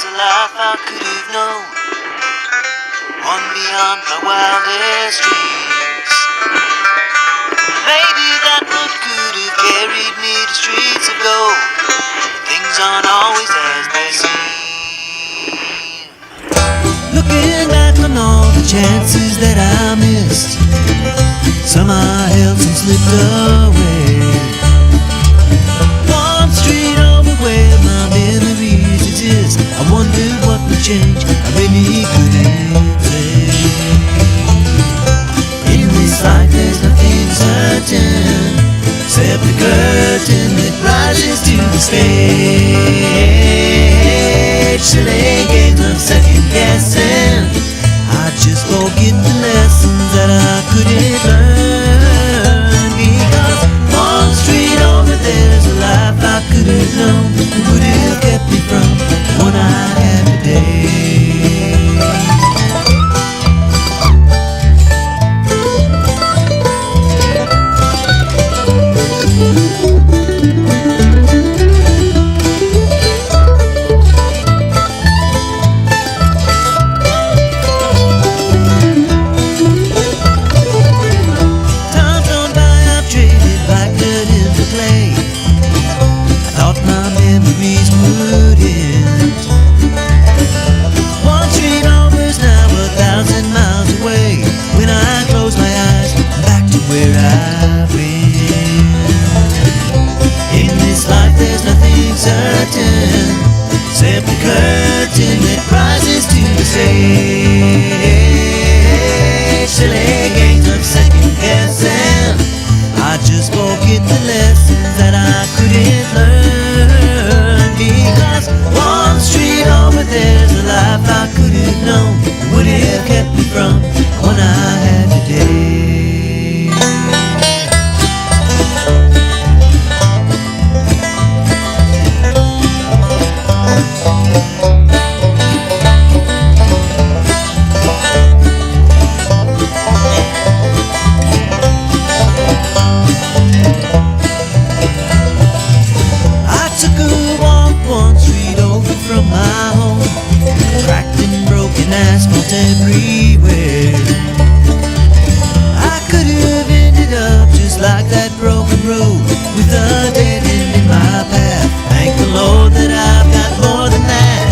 a life I could have known, one beyond my wildest dreams. Maybe that road could have carried me to streets of gold, but things aren't always as they seem. Looking back on all the chances that I missed, some I held, some slipped away. One street over where my memories exist, I wonder what would change, I really couldn't say. In this life there's nothing certain, except the curtain that rises to the stage. Silly games of second guessing, I just forget the lessons that I couldn't learn. Because one street over there's a life I could have known, that would have kept me from the one I have today. Except the curtain that rises to the stage. Silly games of second guessing, I just forget the lessons that I couldn't learn. Because one street over there's a life I could have known, that would have kept me from the one I had today. Asphalt everywhere. I could have ended up just like that broken road, with a dead end in my path. Thank the Lord that I've got more than that.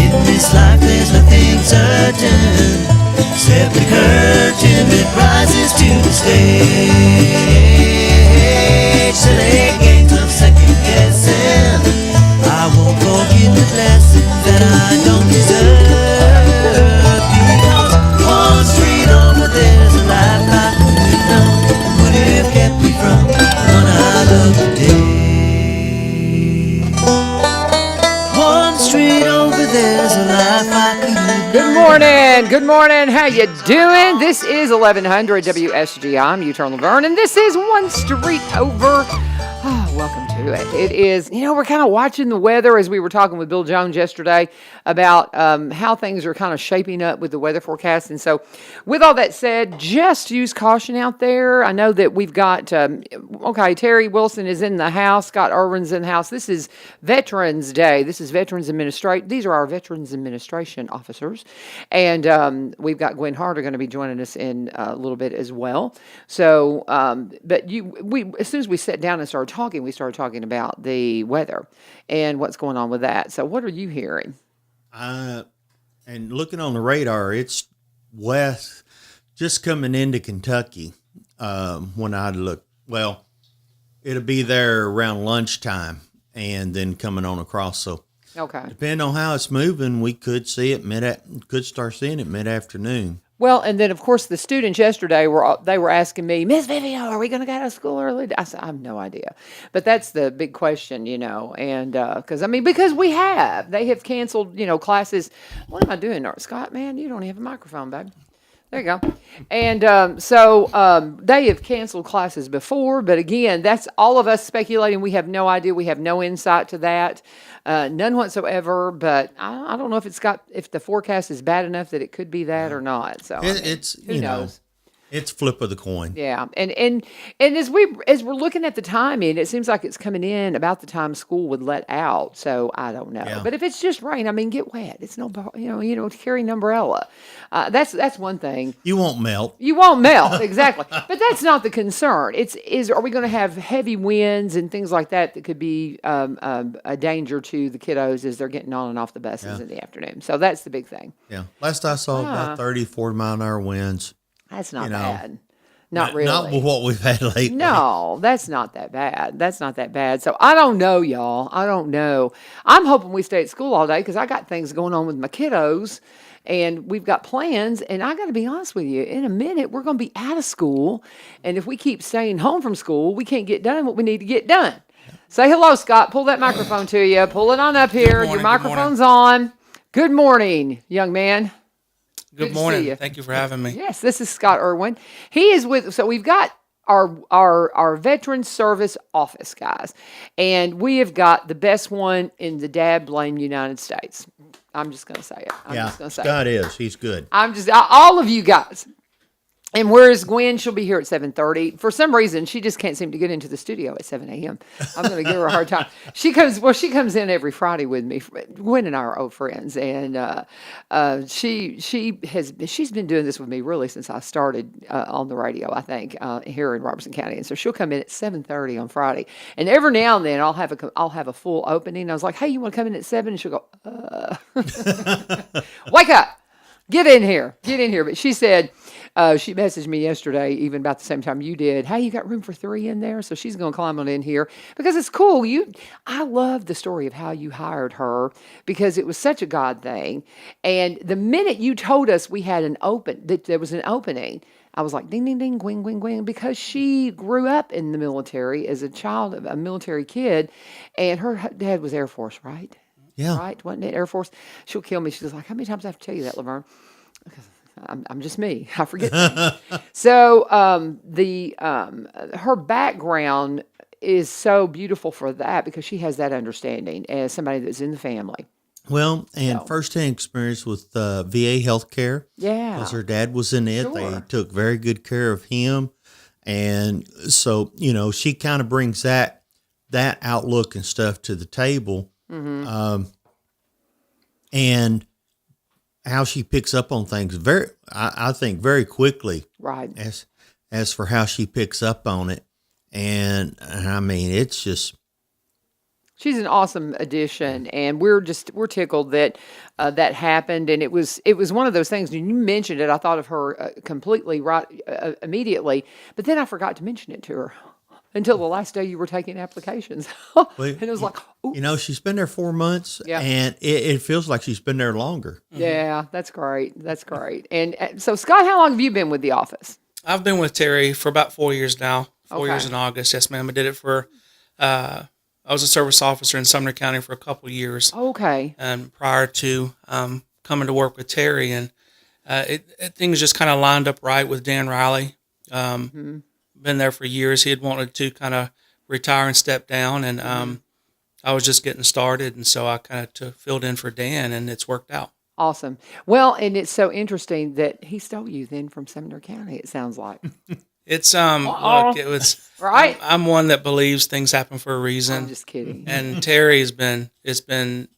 In this life there's nothing certain, except the curtain that rises to the stage. Silly games of second guessing, I won't forget the lessons that I don't deserve. Good morning. How you doing? This is 1100 WSG. I'm U-Turn Laverne, and this is One Street Over. Oh, welcome to it. It is, we're kind of watching the weather as we were talking with Bill Jones yesterday about how things are kind of shaping up with the weather forecast. And so with all that said, just use caution out there. I know that we've got, Terry Wilson is in the house. Scott Irwin's in the house. This is Veterans Day. This is Veterans Administration. These are our Veterans Administration officers. And we've got Gwen Harder going to be joining us in a little bit as well. So, but we as soon as we sat down and started talking, we started talking about the weather and what's going on with that. So what are you hearing? And looking on the radar, it's west, just coming into Kentucky. When I look, well, it'll be there around lunchtime and then coming on across. So, okay, depending on how it's moving, we could see it could start seeing it mid-afternoon. Well, and then, of course, the students yesterday were asking me, Miss Vivio, are we going to get out of school early? I said, I have no idea. But that's the big question, and because they have canceled, classes. What am I doing, Scott? Man, you don't even have a microphone, babe. There you go. And so they have canceled classes before, but again, that's all of us speculating. We have no idea. We have no insight to that, none whatsoever. But I don't know if the forecast is bad enough that it could be that or not. So it's who knows? It's flip of the coin. Yeah, and as we're looking at the timing, it seems like it's coming in about the time school would let out. So I don't know, Yeah. but if it's just rain, I mean, get wet. It's no, carry an umbrella. That's one thing. You won't melt. You won't melt, exactly. But that's not the concern. Are we going to have heavy winds and things like that could be a danger to the kiddos as they're getting on and off the buses in the afternoon? So that's the big thing. Yeah. Last I saw, about 30, 40 mile an hour winds. That's not bad. Not really. Not with what we've had lately. No, that's not that bad. That's not that bad. So I don't know, y'all. I don't know. I'm hoping we stay at school all day because I got things going on with my kiddos and we've got plans. And I got to be honest with you, in a minute, we're going to be out of school. And if we keep staying home from school, we can't get done what we need to get done. Say hello, Scott. Pull that microphone to you. Pull it on up here. Morning, your microphone's on. Good morning, young man. Good morning. Thank you for having me. Yes, this is Scott Erwin. He is with, so we've got our veteran service office guys, and we have got the best one in the dad blame United States. I'm just going to say it. Scott is. He's good. All of you guys. And whereas Gwen, she'll be here at 7:30. For some reason, she just can't seem to get into the studio at 7 a.m. I'm going to give her a hard time. She comes in every Friday with me. Gwen and I are old friends, and she's been doing this with me really since I started on the radio, I think, here in Robertson County. And so she'll come in at 7:30 on Friday, and every now and then I'll have a full opening. I was like, "Hey, you want to come in at 7?" And she'll go, "Wake up, get in here." But she said. She messaged me yesterday, even about the same time you did. Hey, you got room for 3 in there? So she's going to climb on in here because it's cool. I love the story of how you hired her because it was such a God thing. And the minute you told us that there was an opening, I was like, ding, ding, ding, gwing, gwing, gwing, because she grew up in the military as a child, a military kid, and her dad was Air Force, right? Yeah. Right? Wasn't it Air Force? She'll kill me. She's like, how many times do I have to tell you that, Laverne? I'm just me. I forget things. So her background is so beautiful for that because she has that understanding as somebody that's in the family. Well, and firsthand experience with VA healthcare. Yeah. Because her dad was in it. Sure. They took very good care of him. And so, she kind of brings that outlook and stuff to the table. Mm-hmm. And how she picks up on things I think very quickly. Right. As for how she picks up on it. And I mean, it's just. She's an awesome addition, and we're tickled that that happened. And it was one of those things. When you mentioned it, I thought of her completely right immediately, but then I forgot to mention it to her until the last day you were taking applications. And it was like, oops. She's been there 4 months, and it feels like she's been there longer. Yeah, that's great. That's great. And so, Scott, how long have you been with the office? I've been with Terry for about 4 years now. 4 years in August. Yes, ma'am. I did it for. I was a service officer in Sumner County for a couple of years. Okay. And prior to coming to work with Terry, and things just kind of lined up right with Dan Riley. Been there for years. He had wanted to kind of retire and step down, and I was just getting started, and so I kind of filled in for Dan, and it's worked out. Awesome. Well, and it's so interesting that he stole you then from Sumner County, it sounds like. It's look, it was right. I'm one that believes things happen for a reason. I'm just kidding. And Terry it's been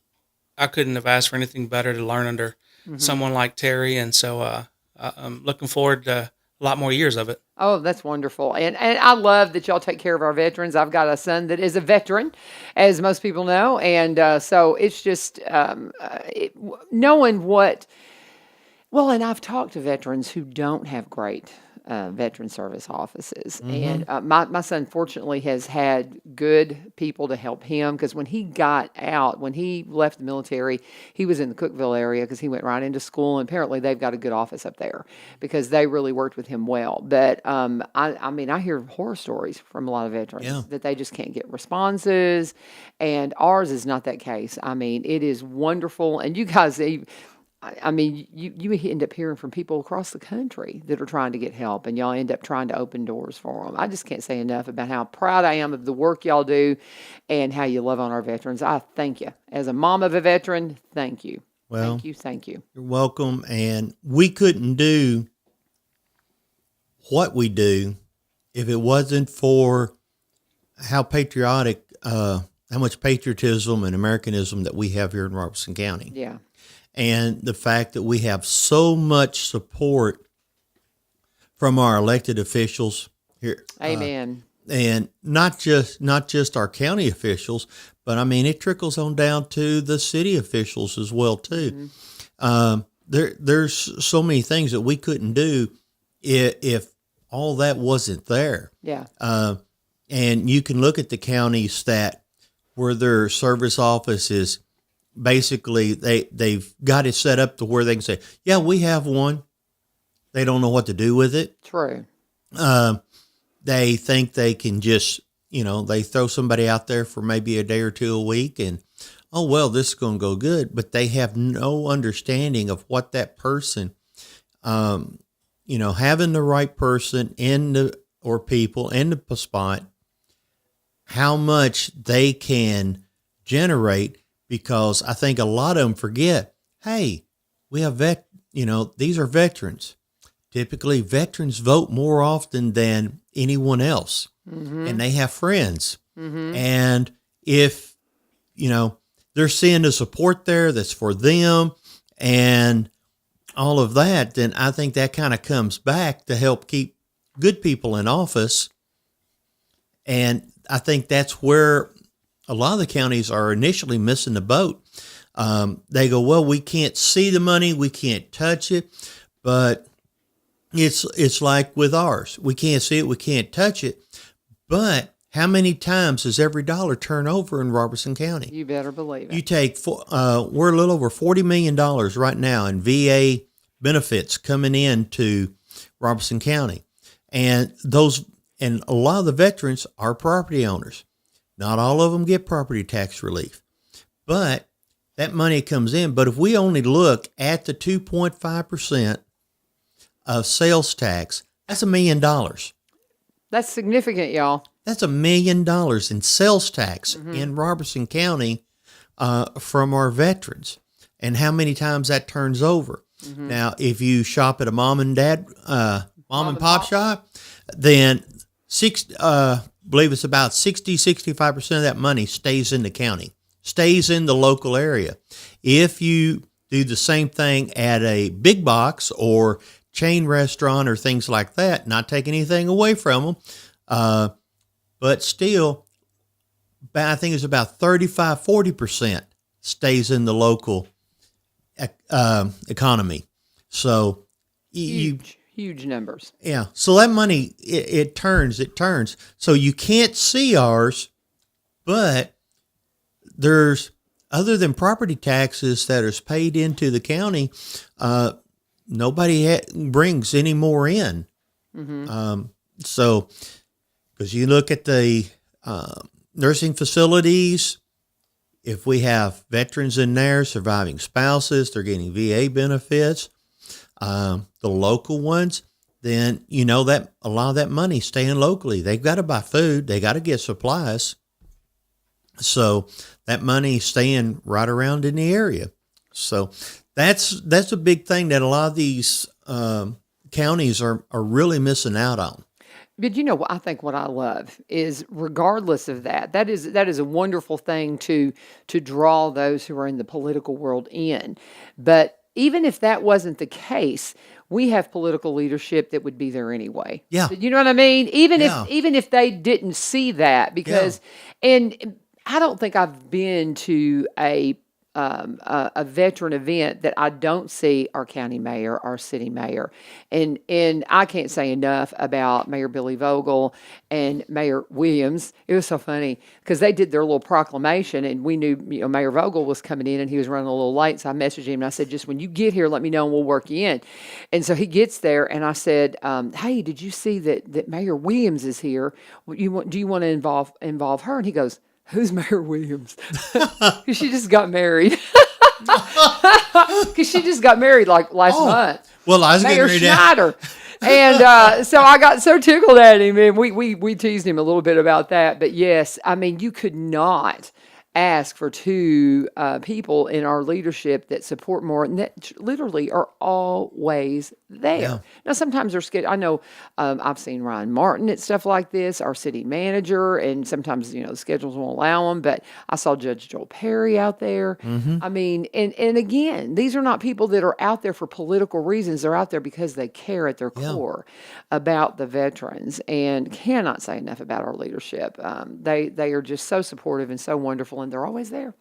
I couldn't have asked for anything better to learn under someone like Terry, and so I'm looking forward to a lot more years of it. Oh, that's wonderful. And I love that y'all take care of our veterans. I've got a son that is a veteran, as most people know. And so it's just knowing what, well, and I've talked to veterans who don't have great veteran service offices. And my son, fortunately, has had good people to help him because when he got out, when he left the military, he was in the Cookeville area because he went right into school. And apparently they've got a good office up there because they really worked with him well. But I mean, I hear horror stories from a lot of veterans that they just can't get responses. And ours is not that case. I mean, it is wonderful. And you guys, I mean, you end up hearing from people across the country that are trying to get help, and y'all end up trying to open doors for them. I just can't say enough about how proud I am of the work y'all do and how you love on our veterans. I thank you. As a mom of a veteran, thank you. Well, thank you. You're welcome. And we couldn't do what we do if it wasn't for how patriotic, how much patriotism and Americanism that we have here in Robertson County. Yeah. And the fact that we have so much support from our elected officials here. Amen. And not just our county officials, but I mean, it trickles on down to the city officials as well, too. There's so many things that we couldn't do if all that wasn't there. Yeah. And you can look at the counties that where their service office is basically they've got it set up to where they can say, yeah, we have one. They don't know what to do with it. True. They think they can just, they throw somebody out there for maybe a day or two a week and, oh, well, this is going to go good. But they have no understanding of what that person, having the right person or people in the spot, how much they can generate, because I think a lot of them forget, hey, we have these are veterans. Typically, veterans vote more often than anyone else, and they have friends. And if, they're seeing the support there that's for them and all of that, then I think that kind of comes back to help keep good people in office. And I think that's where a lot of the counties are initially missing the boat. They go, well, we can't see the money, we can't touch it, but it's like with ours. We can't see it, we can't touch it, but how many times does every dollar turn over in Robertson County? You better believe it. You take, we're a little over $40 million right now in VA benefits coming into Robertson County. And a lot of the veterans are property owners. Not all of them get property tax relief, but that money comes in. But if we only look at the 2.5% of sales tax, that's $1 million. That's significant, y'all. That's $1 million in sales tax in Robertson County from our veterans, and how many times that turns over. Now, if you shop at a mom and pop shop, then believe it's about 65% of that money stays in the county, stays in the local area. If you do the same thing at a big box or chain restaurant or things like that, not taking anything away from them, but still, I think it's about 40% stays in the local economy. So Huge numbers. Yeah. So that money, it turns. So you can't see ours, but there's, other than property taxes that is paid into the county, nobody brings any more in. So, because you look at the nursing facilities, if we have veterans in there, surviving spouses, they're getting VA benefits. The local ones, then that a lot of that money staying locally. They've got to buy food, they got to get supplies, so that money staying right around in the area. So that's a big thing that a lot of these counties are really missing out on. But I think what I love is, regardless of that is a wonderful thing to draw those who are in the political world in. But even if that wasn't the case, we have political leadership that would be there anyway. Yeah. You know what I mean? Even if they didn't see that, because, and I don't think I've been to a veteran event that I don't see our county mayor, our city mayor. And I can't say enough about Mayor Billy Vogel and Mayor Williams. It was so funny because they did their little proclamation, and we knew, Mayor Vogel was coming in and he was running a little late. So I messaged him and I said, just when you get here, let me know and we'll work you in. And so he gets there and I said, hey, did you see that Mayor Williams is here? Do you want to involve her? And he goes, who's Mayor Williams? Because she just got married. Because she just got married like last month. Well, I was Mayor getting ready Schneider. And so I got so tickled at him, and we teased him a little bit about that. But yes, I mean, you could not ask for two people in our leadership that support more and that literally are always there. Yeah. Now, sometimes they're scheduled. I know I've seen Ryan Martin at stuff like this, our city manager, and sometimes, the schedules won't allow them, but I saw Judge Joel Perry out there. I mean, and again, these are not people that are out there for political reasons. They're out there because they care at their core about the veterans, and cannot say enough about our leadership. They are just so supportive and so wonderful, and they're always there.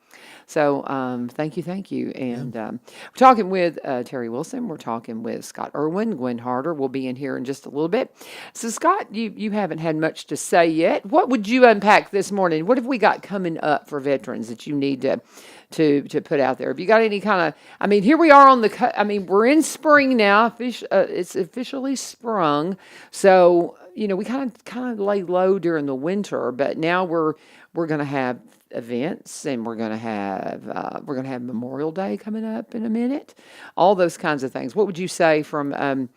So thank you. And we're talking with Terry Wilson. We're talking with Scott Erwin. Gwen Harder will be in here in just a little bit. So Scott, you haven't had much to say yet. What would you unpack this morning? What have we got coming up for veterans that you need to put out there? Have you got any kind of? Here we are on the. We're in spring now. It's officially sprung. So we kind of lay low during the winter, but now we're going to have events, and we're going to have Memorial Day coming up in a minute. All those kinds of things. What would you say from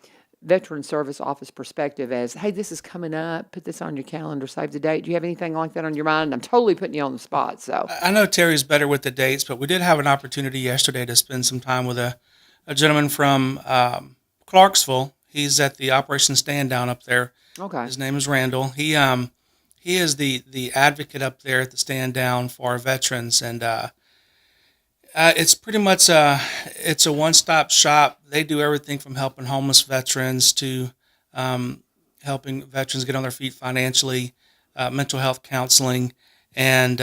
Veteran Service Office perspective as, hey, this is coming up, put this on your calendar, save the date? Do you have anything like that on your mind? I'm totally putting you on the spot. So I know Terry's better with the dates, but we did have an opportunity yesterday to spend some time with a gentleman from Clarksville. He's at the Operation Stand Down up there. Okay. His name is Randall. He is the advocate up there at the Stand Down for our veterans, and it's pretty much it's a one-stop shop. They do everything from helping homeless veterans to helping veterans get on their feet financially, mental health counseling, and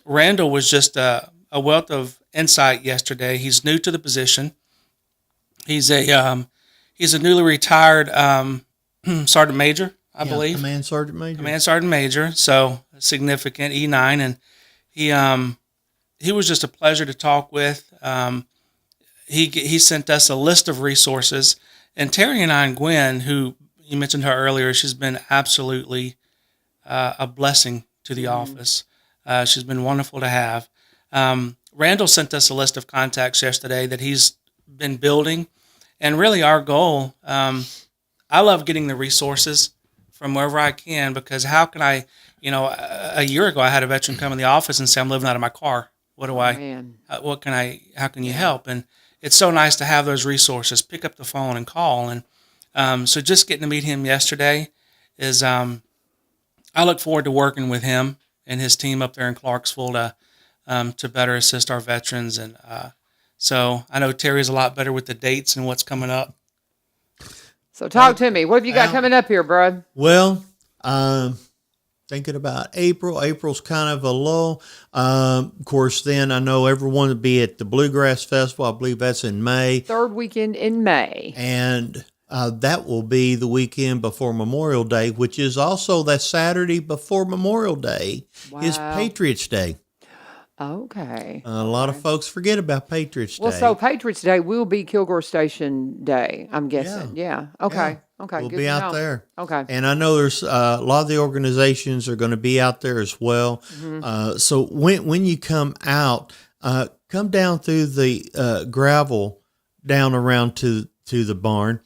Randall was just a wealth of insight yesterday. He's new to the position. He's a newly retired sergeant major, I believe. Command Sergeant Major. Command Sergeant Major, so significant, E9, and he was just a pleasure to talk with. He sent us a list of resources, and Terry and Gwen, who you mentioned her earlier, she's been absolutely a blessing to the office. She's been wonderful to have. Randall sent us a list of contacts yesterday that he's been building, and really our goal, I love getting the resources from wherever I can, because how can I, a year ago I had a veteran come in the office and say, I'm living out of my car. What do how can you help? And it's so nice to have those resources, pick up the phone and call. And so just getting to meet him yesterday is, I look forward to working with him and his team up there in Clarksville to better assist our veterans. And so I know Terry's a lot better with the dates and what's coming up. So talk to me. What have you got coming up here, bro? Well, thinking about April. April's kind of a lull. Of course, then I know everyone will be at the Bluegrass Festival. I believe that's in May. Third weekend in May. And that will be the weekend before Memorial Day, which is also that Saturday before Memorial Day is Patriots Day. Okay. A lot of folks forget about Patriots Day. Well, so Patriots Day will be Kilgore Station Day, I'm guessing. Yeah. Okay. Yeah. Okay. We'll Good be to out know. there. Okay. And I know there's a lot of the organizations are going to be out there as well. Mm-hmm. So when you come out, come down through the gravel down around to the barn.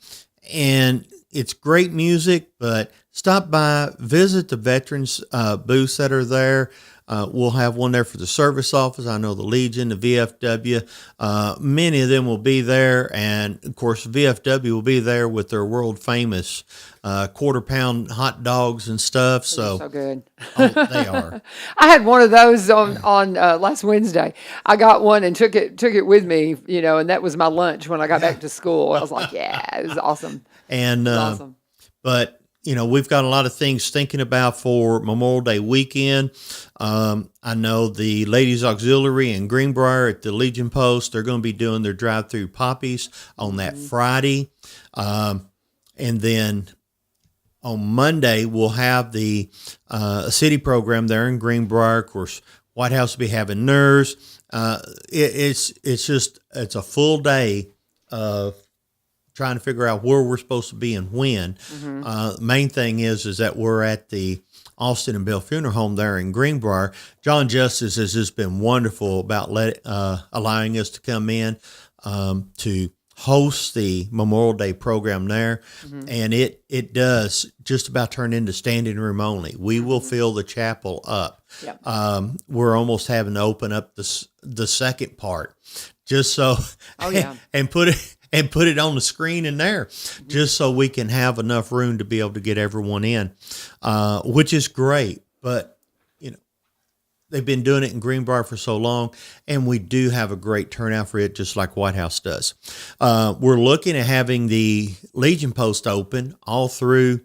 And it's great music, but stop by, visit the veterans booths that are there. We'll have one there for the service office. I know the Legion, the VFW, many of them will be there. And of course, the VFW will be there with their world famous quarter-pound hot dogs and stuff. So good. Oh, they are. I had one of those on last Wednesday. I got one and took it with me, and that was my lunch when I got back to school. I was like, yeah, it was awesome. And awesome. But we've got a lot of things thinking about for Memorial Day weekend. I know the Ladies Auxiliary in Greenbrier at the Legion Post, they're going to be doing their drive-through poppies on that Friday. And then on Monday, we'll have the city program there in Greenbrier. Of course, White House will be having theirs. It's a full day of trying to figure out where we're supposed to be and when. Main thing is that we're at the Austin and Bill Funeral Home there in Greenbrier. John Justice has just been wonderful about allowing us to come in to hosts the Memorial Day program there, and it does just about turn into standing room only. We will fill the chapel up. Yep. We're almost having to open up the second part, just so Oh, yeah. and put it on the screen in there, just so we can have enough room to be able to get everyone in, which is great. But they've been doing it in Greenbrier for so long, and we do have a great turnout for it, just like White House does. We're looking at having the Legion Post open all through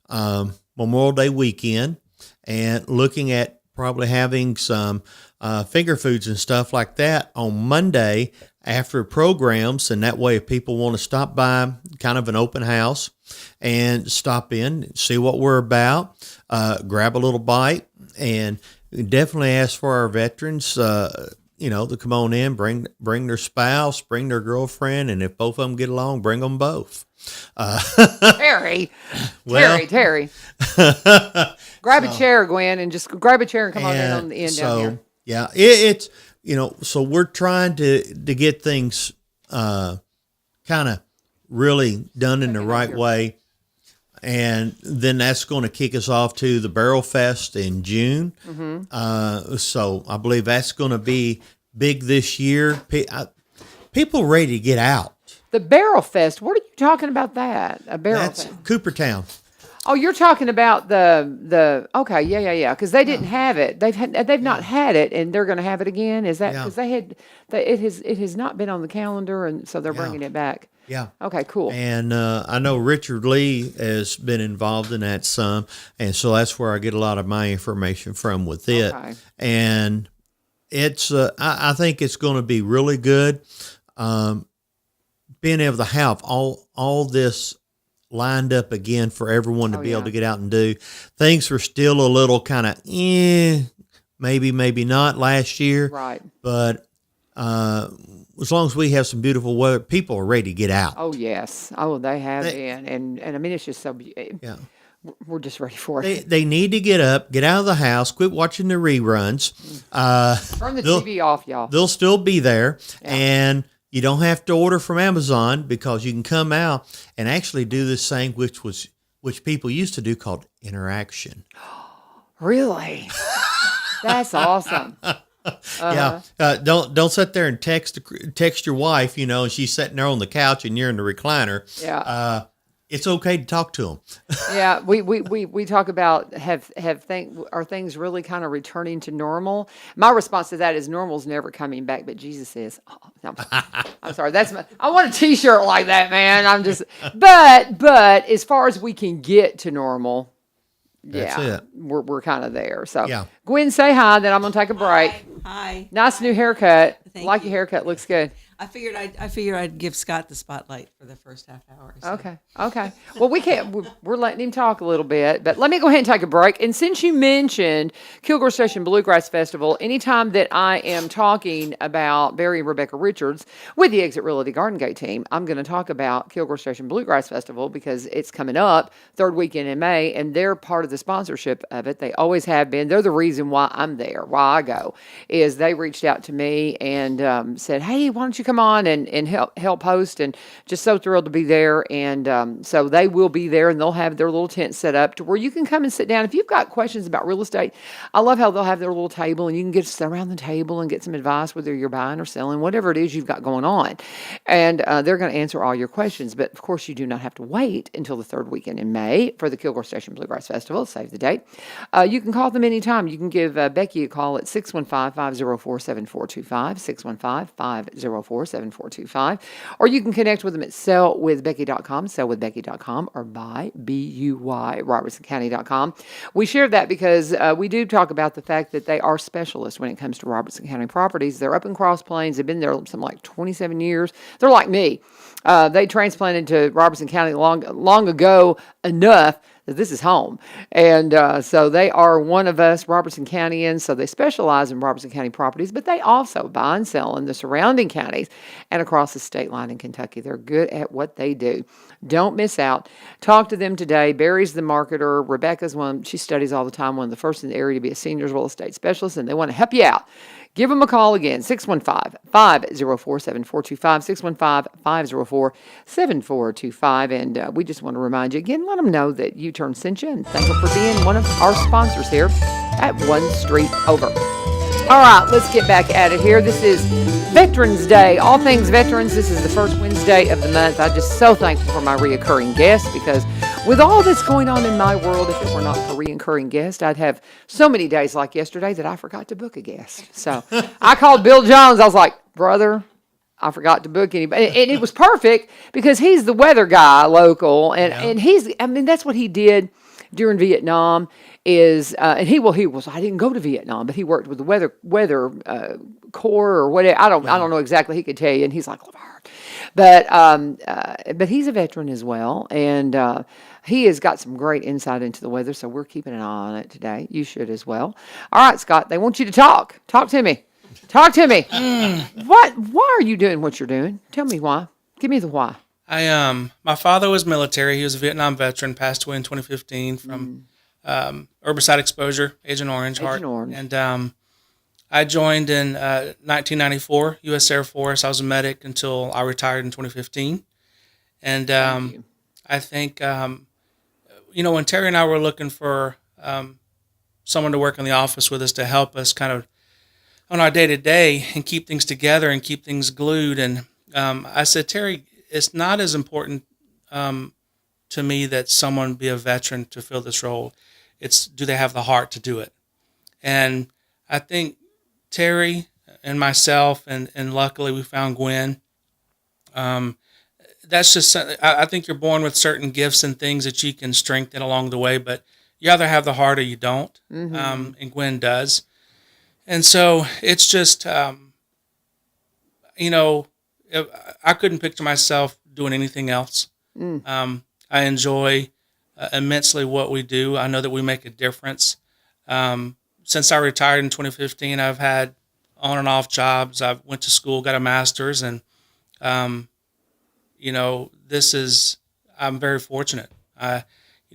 Memorial Day weekend, and looking at probably having some finger foods and stuff like that on Monday after programs, and that way if people want to stop by, kind of an open house, and stop in, see what we're about, grab a little bite, and definitely ask for our veterans, to come on in, bring their spouse, bring their girlfriend, and if both of them get along, bring them both. Terry. Well- Terry. Grab a chair, Gwen, and just grab a chair and come on in on the end down here. Yeah, it's so we're trying to get things kind of really done in the right way. And then that's going to kick us off to the Barrel Fest in June. So I believe that's going to be big this year. People ready to get out. The Barrel Fest. What are you talking about that? A Barrel That's Fest. Coopertown. Oh, you're talking about the okay, yeah. Because they didn't have it. They've not had it, and they're going to have it again. Is that because it has not been on the calendar, and so they're bringing it back. Yeah. Okay, cool. And I know Richard Lee has been involved in that some, and so that's where I get a lot of my information from with it. Okay. And it's I think it's going to be really good. Being able to have all this lined up again for everyone to be able to get out and do. Things were still a little kind of maybe not last year. Right. But as long as we have some beautiful weather, people are ready to get out. Oh, yes. Oh, they have been. And I mean, it's just so Yeah. we're just ready for it. They need to get up, get out of the house, quit watching the reruns. Turn the TV off, y'all. They'll still be there. And you don't have to order from Amazon, because you can come out and actually do this thing which people used to do, called interaction. Really? That's awesome. Yeah. Don't sit there and text your wife, and she's sitting there on the couch and you're in the recliner. Yeah. It's okay to talk to them. Yeah, we talk about are things really kind of returning to normal? My response to that is normal's never coming back, but Jesus is. Oh, no, I'm sorry. I want a T-shirt like that, man. But as far as we can get to normal, That's it. we're kind of there. So Yeah. Gwen, say hi. Then I'm gonna take a break. Hi. Nice new haircut. Thank Like you. your haircut. Looks good. I figured I'd give Scott the spotlight for the first half hour. So. Okay. Well, we're letting him talk a little bit, but let me go ahead and take a break. And since you mentioned Kilgore Station Bluegrass Festival, anytime that I am talking about Barry and Rebecca Richards with the Exit Realty Garden Gate team, I'm going to talk about Kilgore Station Bluegrass Festival because it's coming up third weekend in May, and they're part of the sponsorship of it. They always have been. They're the reason why I'm there, why I go, is they reached out to me and said, hey, why don't you come on and help host, and just so thrilled to be there. And so they will be there, and they'll have their little tent set up to where you can come and sit down. If you've got questions about real estate, I love how they'll have their little table, and you can get to sit around the table and get some advice, whether you're buying or selling, whatever it is you've got going on. And they're going to answer all your questions. But of course, you do not have to wait until the third weekend in May for the Kilgore Station Bluegrass Festival. Save the date. You can call them anytime. You can give Becky a call at 615-504-7425, 615-504-7425, or you can connect with them at sellwithbecky.com, sellwithbecky.com, or buy, B-U-Y, robertsoncounty.com. We share that because we do talk about the fact that they are specialists when it comes to Robertson County properties. They're up in Cross Plains. They've been there something like 27 years. They're like me. They transplanted to Robertson County long ago enough that this is home. And so they are one of us Robertson Countyans, so they specialize in Robertson County properties, but they also buy and sell in the surrounding counties and across the state line in Kentucky. They're good at what they do. Don't miss out. Talk to them today. Barry's the marketer. Rebecca's one, she studies all the time, one of the first in the area to be a seniors real estate specialist, and they want to help you out. Give them a call again, 615-504-7425, 615-504-7425. And we just want to remind you again, let them know that U-Turn sent you and thank them for being one of our sponsors here at One Street Over. All right, let's get back at it here. This is Veterans Day, all things veterans. This is the first Wednesday of the month. I'm just so thankful for my reoccurring guests because with all that's going on in my world, if it were not for reoccurring guests, I'd have so many days like yesterday that I forgot to book a guest. So I called Bill Jones. I was like, brother, I forgot to book anybody. And it was perfect because he's the weather guy local. And that's what he did during Vietnam is, and he was, I didn't go to Vietnam, but he worked with the weather corps or whatever. I don't know exactly. He could tell you. And he's like, Lord. But he's a veteran as well. And, he has got some great insight into the weather, so we're keeping an eye on it today. You should as well. All right, Scott, they want you to talk. Talk to me. Talk to me. Why are you doing what you're doing? Tell me why. Give me the why. My father was military. He was a Vietnam veteran, passed away in 2015 from herbicide exposure, Agent Orange. And I joined in 1994, U.S. Air Force. I was a medic until I retired in 2015. And I think, when Terry and I were looking for someone to work in the office with us to help us kind of on our day-to-day and keep things together and keep things glued. And I said, Terry, it's not as important to me that someone be a veteran to fill this role. It's do they have the heart to do it? And I think Terry and myself, and luckily we found Gwen. That's just, I think you're born with certain gifts and things that you can strengthen along the way, but you either have the heart or you don't. And Gwen does. And so it's just, I couldn't picture myself doing anything else. I enjoy immensely what we do. I know that we make a difference. Since I retired in 2015, I've had on and off jobs. I went to school, got a master's, and, I'm very fortunate.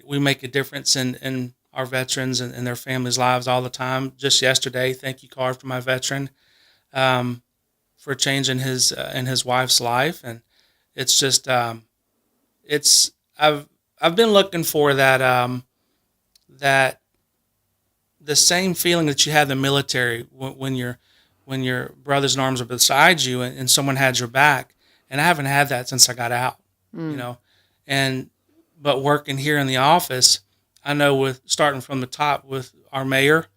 We make a difference in our veterans and their families' lives all the time. Just yesterday, thank you card for my veteran for changing his and his wife's life, and it's just I've been looking for that that the same feeling that you had in the military when your brothers in arms are beside you and someone had your back, and I haven't had that since I got out, but working here in the office. I know with starting from the top with our mayor,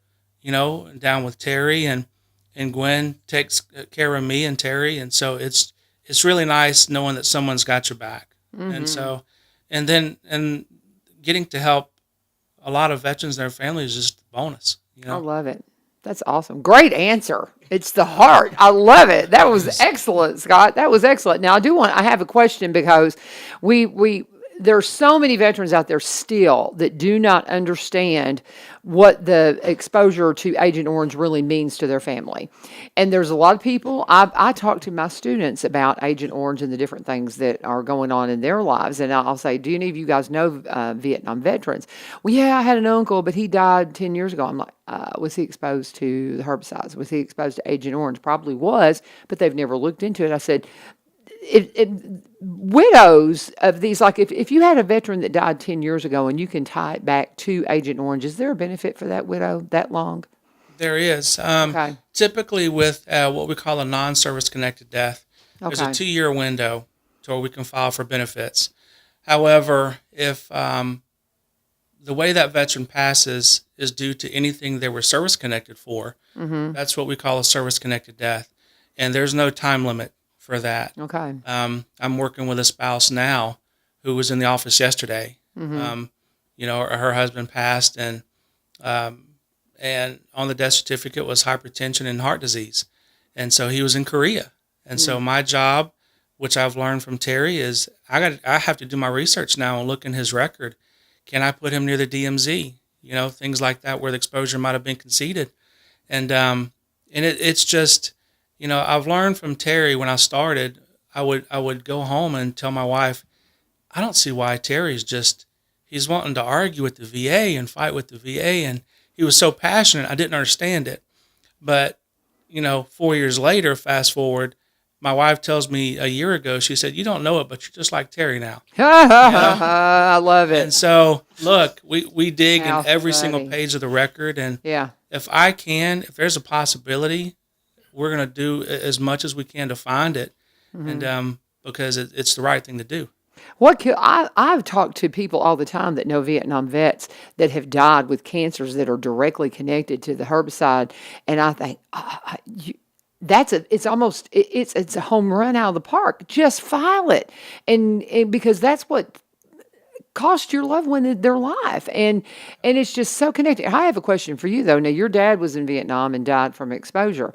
and down with Terry and Gwen takes care of me and Terry. And so it's really nice knowing that someone's got your back. And so, and getting to help a lot of veterans and their families is just a bonus. I love it. That's awesome. Great answer. It's the heart. I love it. That was excellent, Scott. That was excellent. Now I have a question because there are so many veterans out there still that do not understand what the exposure to Agent Orange really means to their family. And there's a lot of people, I talk to my students about Agent Orange and the different things that are going on in their lives. And I'll say, do any of you guys know Vietnam veterans? Well, yeah, I had an uncle, but he died 10 years ago. I'm like, was he exposed to the herbicides? Was he exposed to Agent Orange? Probably was, but they've never looked into it. I said, widows of these, like if you had a veteran that died 10 years ago and you can tie it back to Agent Orange, is there a benefit for that widow that long? There is. Okay. Typically with what we call a non-service connected death, there's a 2-year window to where we can file for benefits. However, if the way that veteran passes is due to anything they were service connected for, that's what we call a service connected death. And there's no time limit for that. Okay. I'm working with a spouse now who was in the office yesterday. Her husband passed, and on the death certificate was hypertension and heart disease. And so he was in Korea. And so my job, which I've learned from Terry, is I have to do my research now and look in his record. Can I put him near the DMZ? Things like that where the exposure might have been conceded. And it's just, I've learned from Terry when I started, I would go home and tell my wife, I don't see why Terry's he's wanting to argue with the VA and fight with the VA. And he was so passionate, I didn't understand it. But 4 years later, fast forward, my wife tells me a year ago, she said, "You don't know it, but you're just like Terry now." I love And it. so, look, we dig How in every single funny. page of the record, and Yeah. if there's a possibility, we're going to do as much as we can to find it, Mm-hmm. and because it's the right thing to do. I've talked to people all the time that know Vietnam vets that have died with cancers that are directly connected to the herbicide, and I think it's a home run out of the park. Just file it, and because that's what cost your loved one their life, and it's just so connected. I have a question for you though. Now your dad was in Vietnam and died from exposure.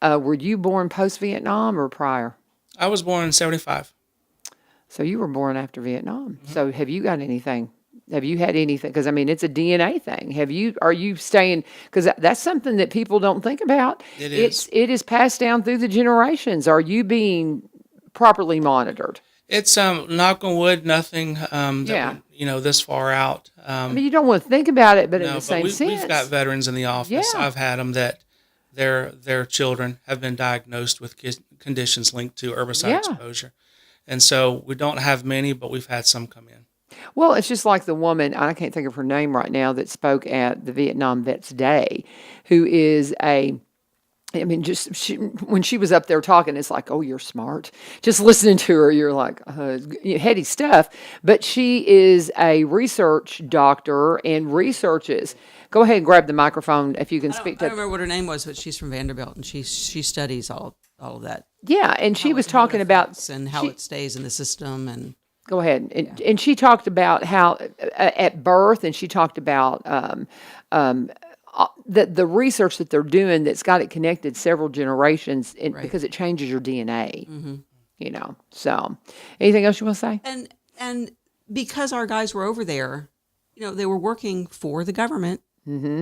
Were you born post Vietnam or prior? I was born in '75. So you were born after Vietnam. So have you got anything? Have you had anything? Because I mean, it's a DNA thing. Are you staying? Because that's something that people don't think about. It is. It is passed down through the generations. Are you being properly monitored? It's knock on wood, nothing Yeah. this far out. I mean, you don't want to think about it, but in No, the but same sense, we've got veterans in the office. Yeah. I've had them that their children have been diagnosed with conditions linked to herbicide Yeah. exposure, and so we don't have many, but we've had some come in. well, it's just like the woman, I can't think of her name right now, that spoke at the Vietnam Vets Day, who is when she was up there talking, it's like, oh, you're smart. Just listening to her, you're like, heady stuff. But she is a research doctor and researches. Go ahead and grab the microphone if you can I speak don't to. remember what her name was, but she's from Vanderbilt, and she studies all of that. Yeah, and she was talking about. And how she- it stays in the system, and Go ahead. And she talked about how at birth, and she talked about the research that they're doing that's got it connected several generations because it changes your DNA. So anything else you want to say? and because our guys were over there, they were working for the government,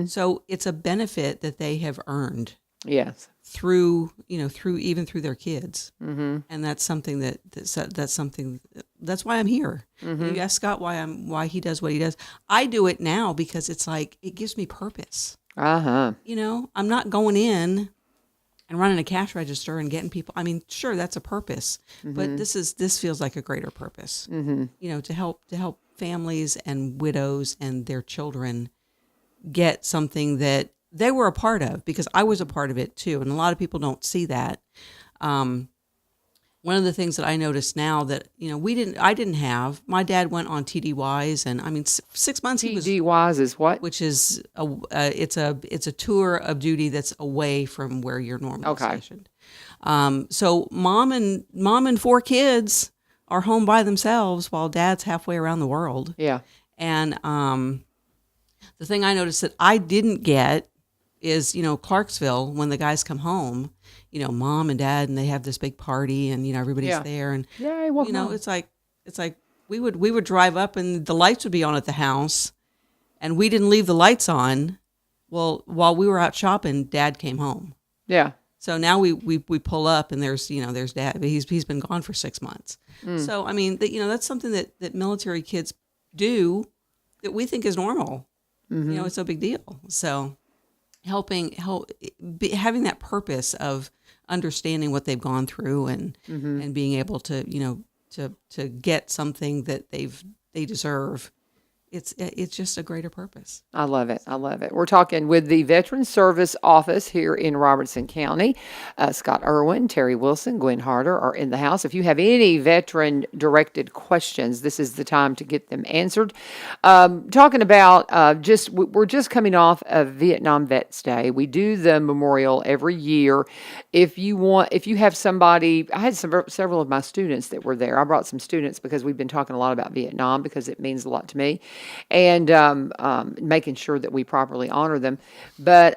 so it's a benefit that they have earned Yes. through their kids, and that's something that's why I'm here. You ask Scott why he does what he does. I do it now because it's like it gives me purpose. Uh-huh. I'm not going in and running a cash register and getting people. I mean, sure, that's a purpose, but this feels like a greater purpose. To help families and widows and their children get something that they were a part of, because I was a part of it too, and a lot of people don't see that. One of the things that I notice now that I didn't have. My dad went on TDYs, and I mean 6 months he was. TDYs is what? Which is it's a tour of duty that's away from where you're normally stationed. So mom and 4 kids are home by themselves while dad's halfway around the world. Yeah. And the thing I noticed that I didn't get is, Clarksville, when the guys come home, mom and dad, and they have this big party, and, everybody's there. And, Yay, welcome home. it's like we would drive up and the lights would be on at the house, and we didn't leave the lights on. Well, while we were out shopping, dad came home. Yeah. So now we pull up, and there's dad. He's been gone for 6 months. So, I mean, that's something that military kids do that we think is normal. It's no big deal. So having that purpose of understanding what they've gone through, and being able to to get something that they deserve, it's just a greater purpose. I love it. I love it. We're talking with the Veteran Service Office here in Robertson County. Scott Erwin, Terry Wilson, Gwen Harder are in the house. If you have any veteran-directed questions, this is the time to get them answered. Talking about we're just coming off of Vietnam Vets Day. We do the memorial every year. If you have somebody, I had several of my students that were there. I brought some students because we've been talking a lot about Vietnam because it means a lot to me. And making sure that we properly honor them. But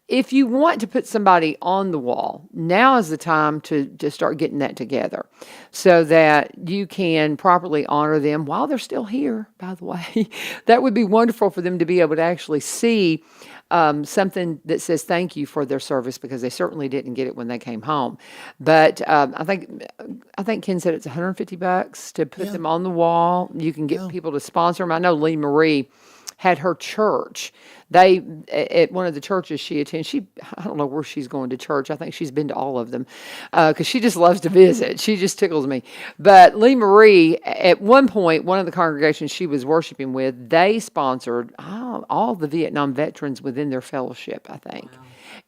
if you want to put somebody on the wall, now is the time to start getting that together so that you can properly honor them while they're still here, by the way. That would be wonderful for them to be able to actually see something that says thank you for their service, because they certainly didn't get it when they came home. But I think Ken said it's $150 to put them on the wall. You can get people to sponsor them. I know Lee Marie had her church. They at one of the churches she attends. I don't know where she's going to church. I think she's been to all of them because she just loves to visit. She just tickles me. But Lee Marie, at one point, one of the congregations she was worshiping with, they sponsored all the Vietnam veterans within their fellowship, I think. Wow.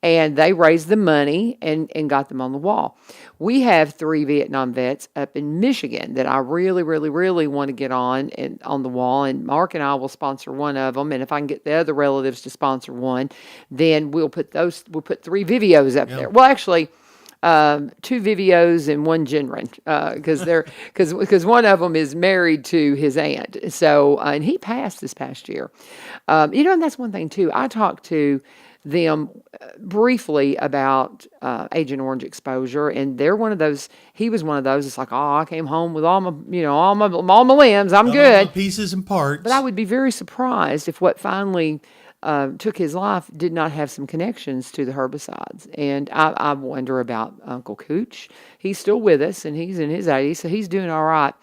And they raised the money and got them on the wall. We have 3 Vietnam vets up in Michigan that I really, really, really want to get on the wall. And Mark and I will sponsor one of them. And if I can get the other relatives to sponsor one, then we'll put 3 Vivios up there. Well, actually, 2 Vivios and 1 Genren, because one of them is married to his aunt. So, and he passed this past year. And that's one thing too. I talked to them briefly about Agent Orange exposure, and they're one of those. He was one of those. It's like, I came home with all my limbs. I'm good. All my pieces and parts. But I would be very surprised if what finally took his life did not have some connections to the herbicides. And I wonder about Uncle Cooch. He's still with us, and he's in his 80s, so he's doing all right.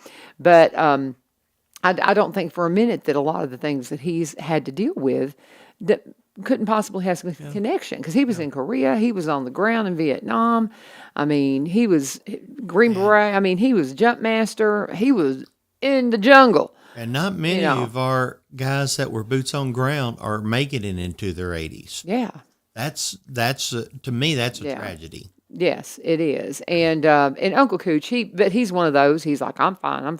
But I don't think for a minute that a lot of the things that he's had to deal with that couldn't possibly have some connection, because he was in Korea, he was on the ground in Vietnam. I mean, he was Green Beret. I mean, he was jump master. He was in the jungle. And not many of our guys that were boots on ground are making it into their 80s. Yeah, that's to me that's a tragedy. Yes, it is. And Uncle Cooch, he's one of those. He's like, I'm fine.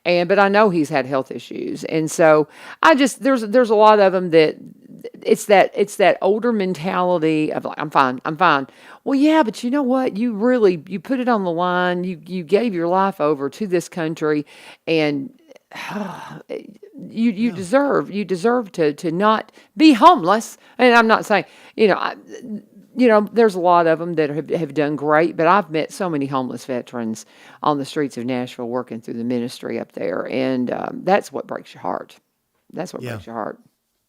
But I know he's had health issues, and so there's a lot of them that it's that older mentality of like, I'm fine. Well, yeah, but you know what? You put it on the line. You gave your life over to this country, and you deserve to not be homeless. And I'm not saying, there's a lot of them that have done great, but I've met so many homeless veterans on the streets of Nashville working through the ministry up there, and that's what breaks your heart. That's what breaks your heart.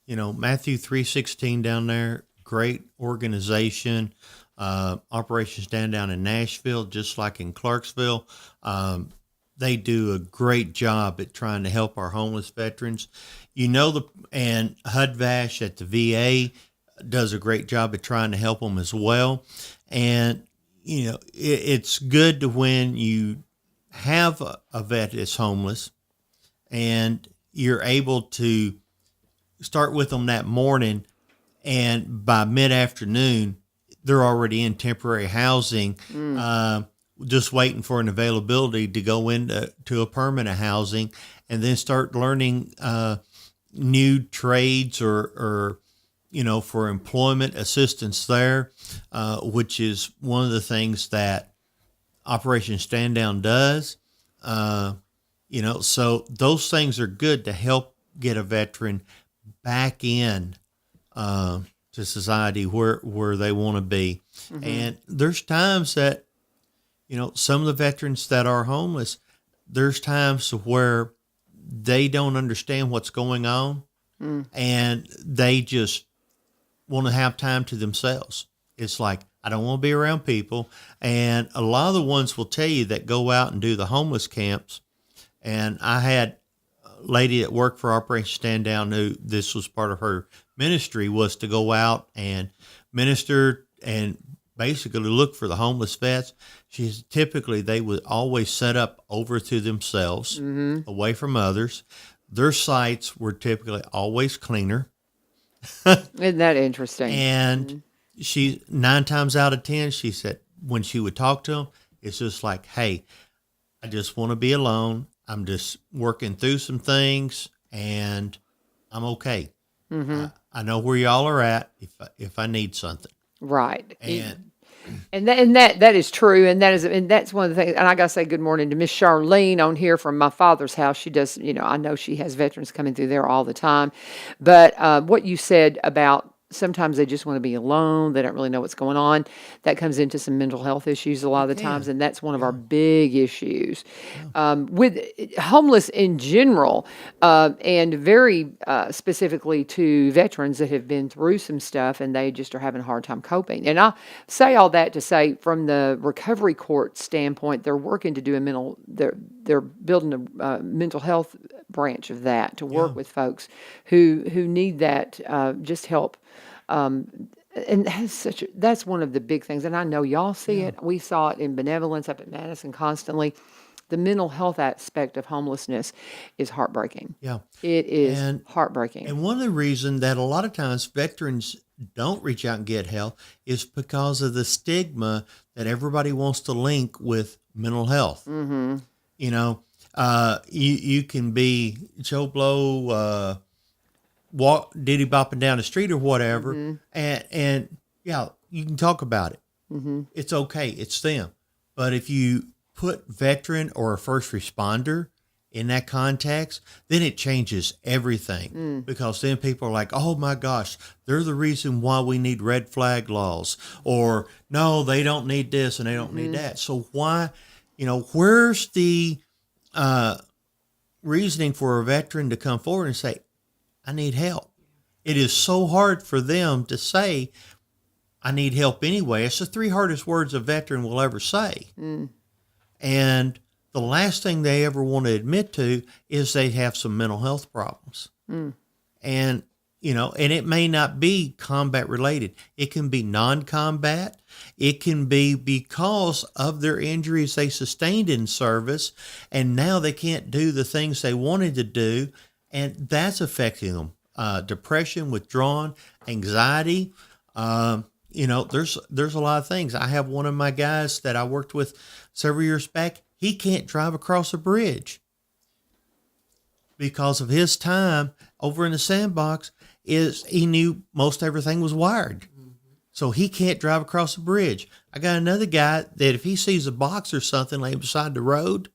Matthew 3:16 down there, great organization. Operation Stand Down in Nashville, just like in Clarksville. They do a great job at trying to help our homeless veterans. And HUD-VASH at the VA does a great job at trying to help them as well. And, it's good to when you have a vet that's homeless and you're able to start with them that morning, and by mid-afternoon, they're already in temporary housing, just waiting for an availability to go into a permanent housing, and then start learning new trades or for employment assistance there, which is one of the things that Operation Stand Down does. So those things are good to help get a veteran back in to society where they want to be. Mm-hmm. And there's times that, some of the veterans that are homeless, there's times where they don't understand what's going on, and they just want to have time to themselves. It's like, I don't want to be around people. And a lot of the ones will tell you that go out and do the homeless camps. And I had lady that worked for Operation Stand Down who this was part of her ministry, was to go out and minister and basically look for the homeless vets. Typically they would always set up over to themselves, away from others. Their sites were typically always cleaner. Isn't that interesting? And she 9 times out of 10, she said when she would talk to them, it's just like, hey, I just want to be alone. I'm just working through some things, and I'm okay. Mm-hmm. I know where y'all are at if I need something. Right. And that is true, and that's one of the things. And I gotta say good morning to Miss Charlene on here from my father's house. She does, I know she has veterans coming through there all the time. But what you said about sometimes they just want to be alone, they don't really know what's going on, that comes into some mental health issues a lot of the times, and that's one of our big issues with homeless in general, and very specifically to veterans that have been through some stuff and they just are having a hard time coping. And I say all that to say, from the recovery court standpoint, they're working to do they're building a mental health branch of that to work with folks who need that just help. And that's one of the big things. And I know y'all see it. We saw it in benevolence up at Madison constantly. The mental health aspect of homelessness is heartbreaking. Yeah. It is And- heartbreaking. And one of the reasons that a lot of times veterans don't reach out and get help is because of the stigma that everybody wants to link with mental health. Mm-hmm. You know, you can be Joe Blow, walk diddy bopping down the street or whatever, and yeah, you can talk about it. Mm-hmm. It's okay. It's them. But if you put veteran or a first responder in that context, then it changes everything, because then people are like, oh my gosh, they're the reason why we need red flag laws, or no, they don't need this and they don't need that. So why, where's the reasoning for a veteran to come forward and say, I need help? It is so hard for them to say, I need help anyway. It's the 3 hardest words a veteran will ever say. And the last thing they ever want to admit to is they have some mental health problems. And, and it may not be combat related. It can be non-combat. It can be because of their injuries they sustained in service, and now they can't do the things they wanted to do, and that's affecting them. Depression, withdrawn, anxiety. There's a lot of things. I have one of my guys that I worked with several years back. He can't drive across a bridge because of his time over in the sandbox. He knew most everything was wired. So he can't drive across the bridge. I got another guy that if he sees a box or something laying beside the road,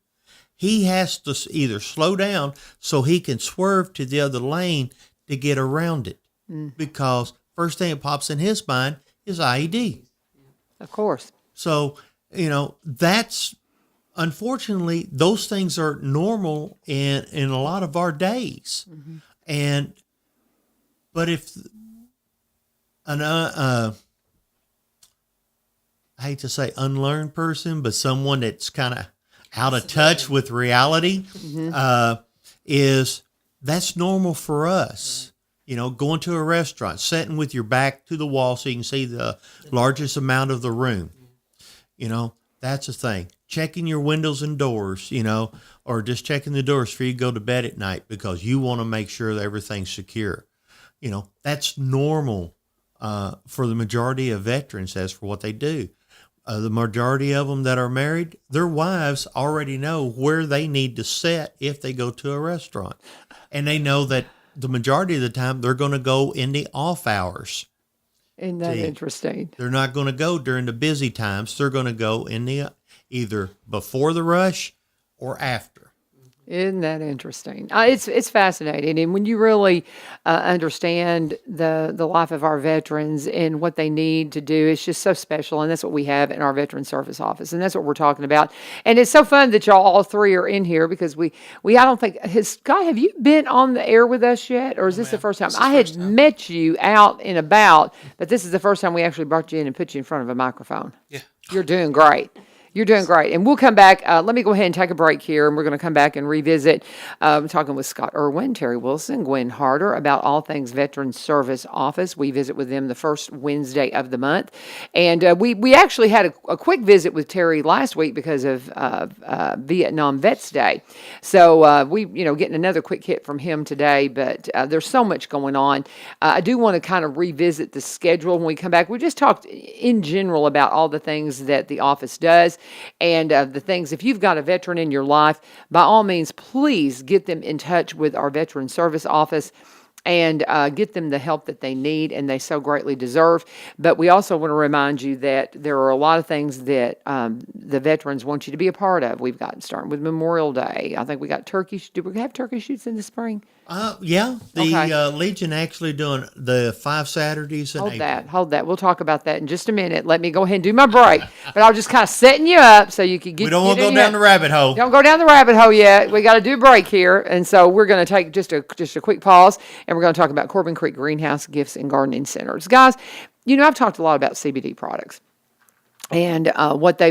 he has to either slow down so he can swerve to the other lane to get around it, because first thing that pops in his mind is IED. Of course. So, that's, unfortunately, those things are normal in a lot of our days. But if I hate to say unlearned person, but someone that's kind of out of touch with reality, that's normal for us. Going to a restaurant, sitting with your back to the wall so you can see the largest amount of the room. That's a thing. Checking your windows and doors, or just checking the doors before you go to bed at night because you want to make sure that everything's secure. That's normal for the majority of veterans as for what they do. The majority of them that are married, their wives already know where they need to sit if they go to a restaurant. And they know that the majority of the time they're going to go in the off hours. Isn't that interesting? They're not going to go during the busy times. They're going to go in the either before the rush or after. Isn't that interesting? It's fascinating, and when you really understand the life of our veterans and what they need to do, it's just so special, and that's what we have in our Veteran Service Office, and that's what we're talking about. And it's so fun that y'all all 3 are in here because I don't think Scott, have you been on the air with us yet, or is this the first time? I had met you out and about, but this is the first time we actually brought you in and put you in front of a microphone. Yeah. You're doing great. You're doing great. And we'll come back. Let me go ahead and take a break here, and we're going to come back and revisit talking with Scott Erwin, Terry Wilson, Gwen Harder about all things Veteran Service Office. We visit with them the first Wednesday of the month. And we actually had a quick visit with Terry last week because of Vietnam Vets Day. So we, getting another quick hit from him today, but there's so much going on. I do want to kind of revisit the schedule when we come back. We just talked in general about all the things that the office does. And the things, if you've got a veteran in your life, by all means, please get them in touch with our Veteran Service Office and get them the help that they need and they so greatly deserve. But we also want to remind you that there are a lot of things that the veterans want you to be a part of. We've got starting with Memorial Day. I think we got turkey. Do we have turkey shoots in the spring? Yeah. The Legion actually doing the 5 Saturdays in April. Hold that. We'll talk about that in just a minute. Let me go ahead and do my break. But I was just kind of setting you up so you could get. We don't want to go down the rabbit hole. Don't go down the rabbit hole yet. We got to do a break here, and so we're going to take just a quick pause, and we're going to talk about Corbin Creek Greenhouse Gifts and Gardening Centers, guys. I've talked a lot about CBD products. And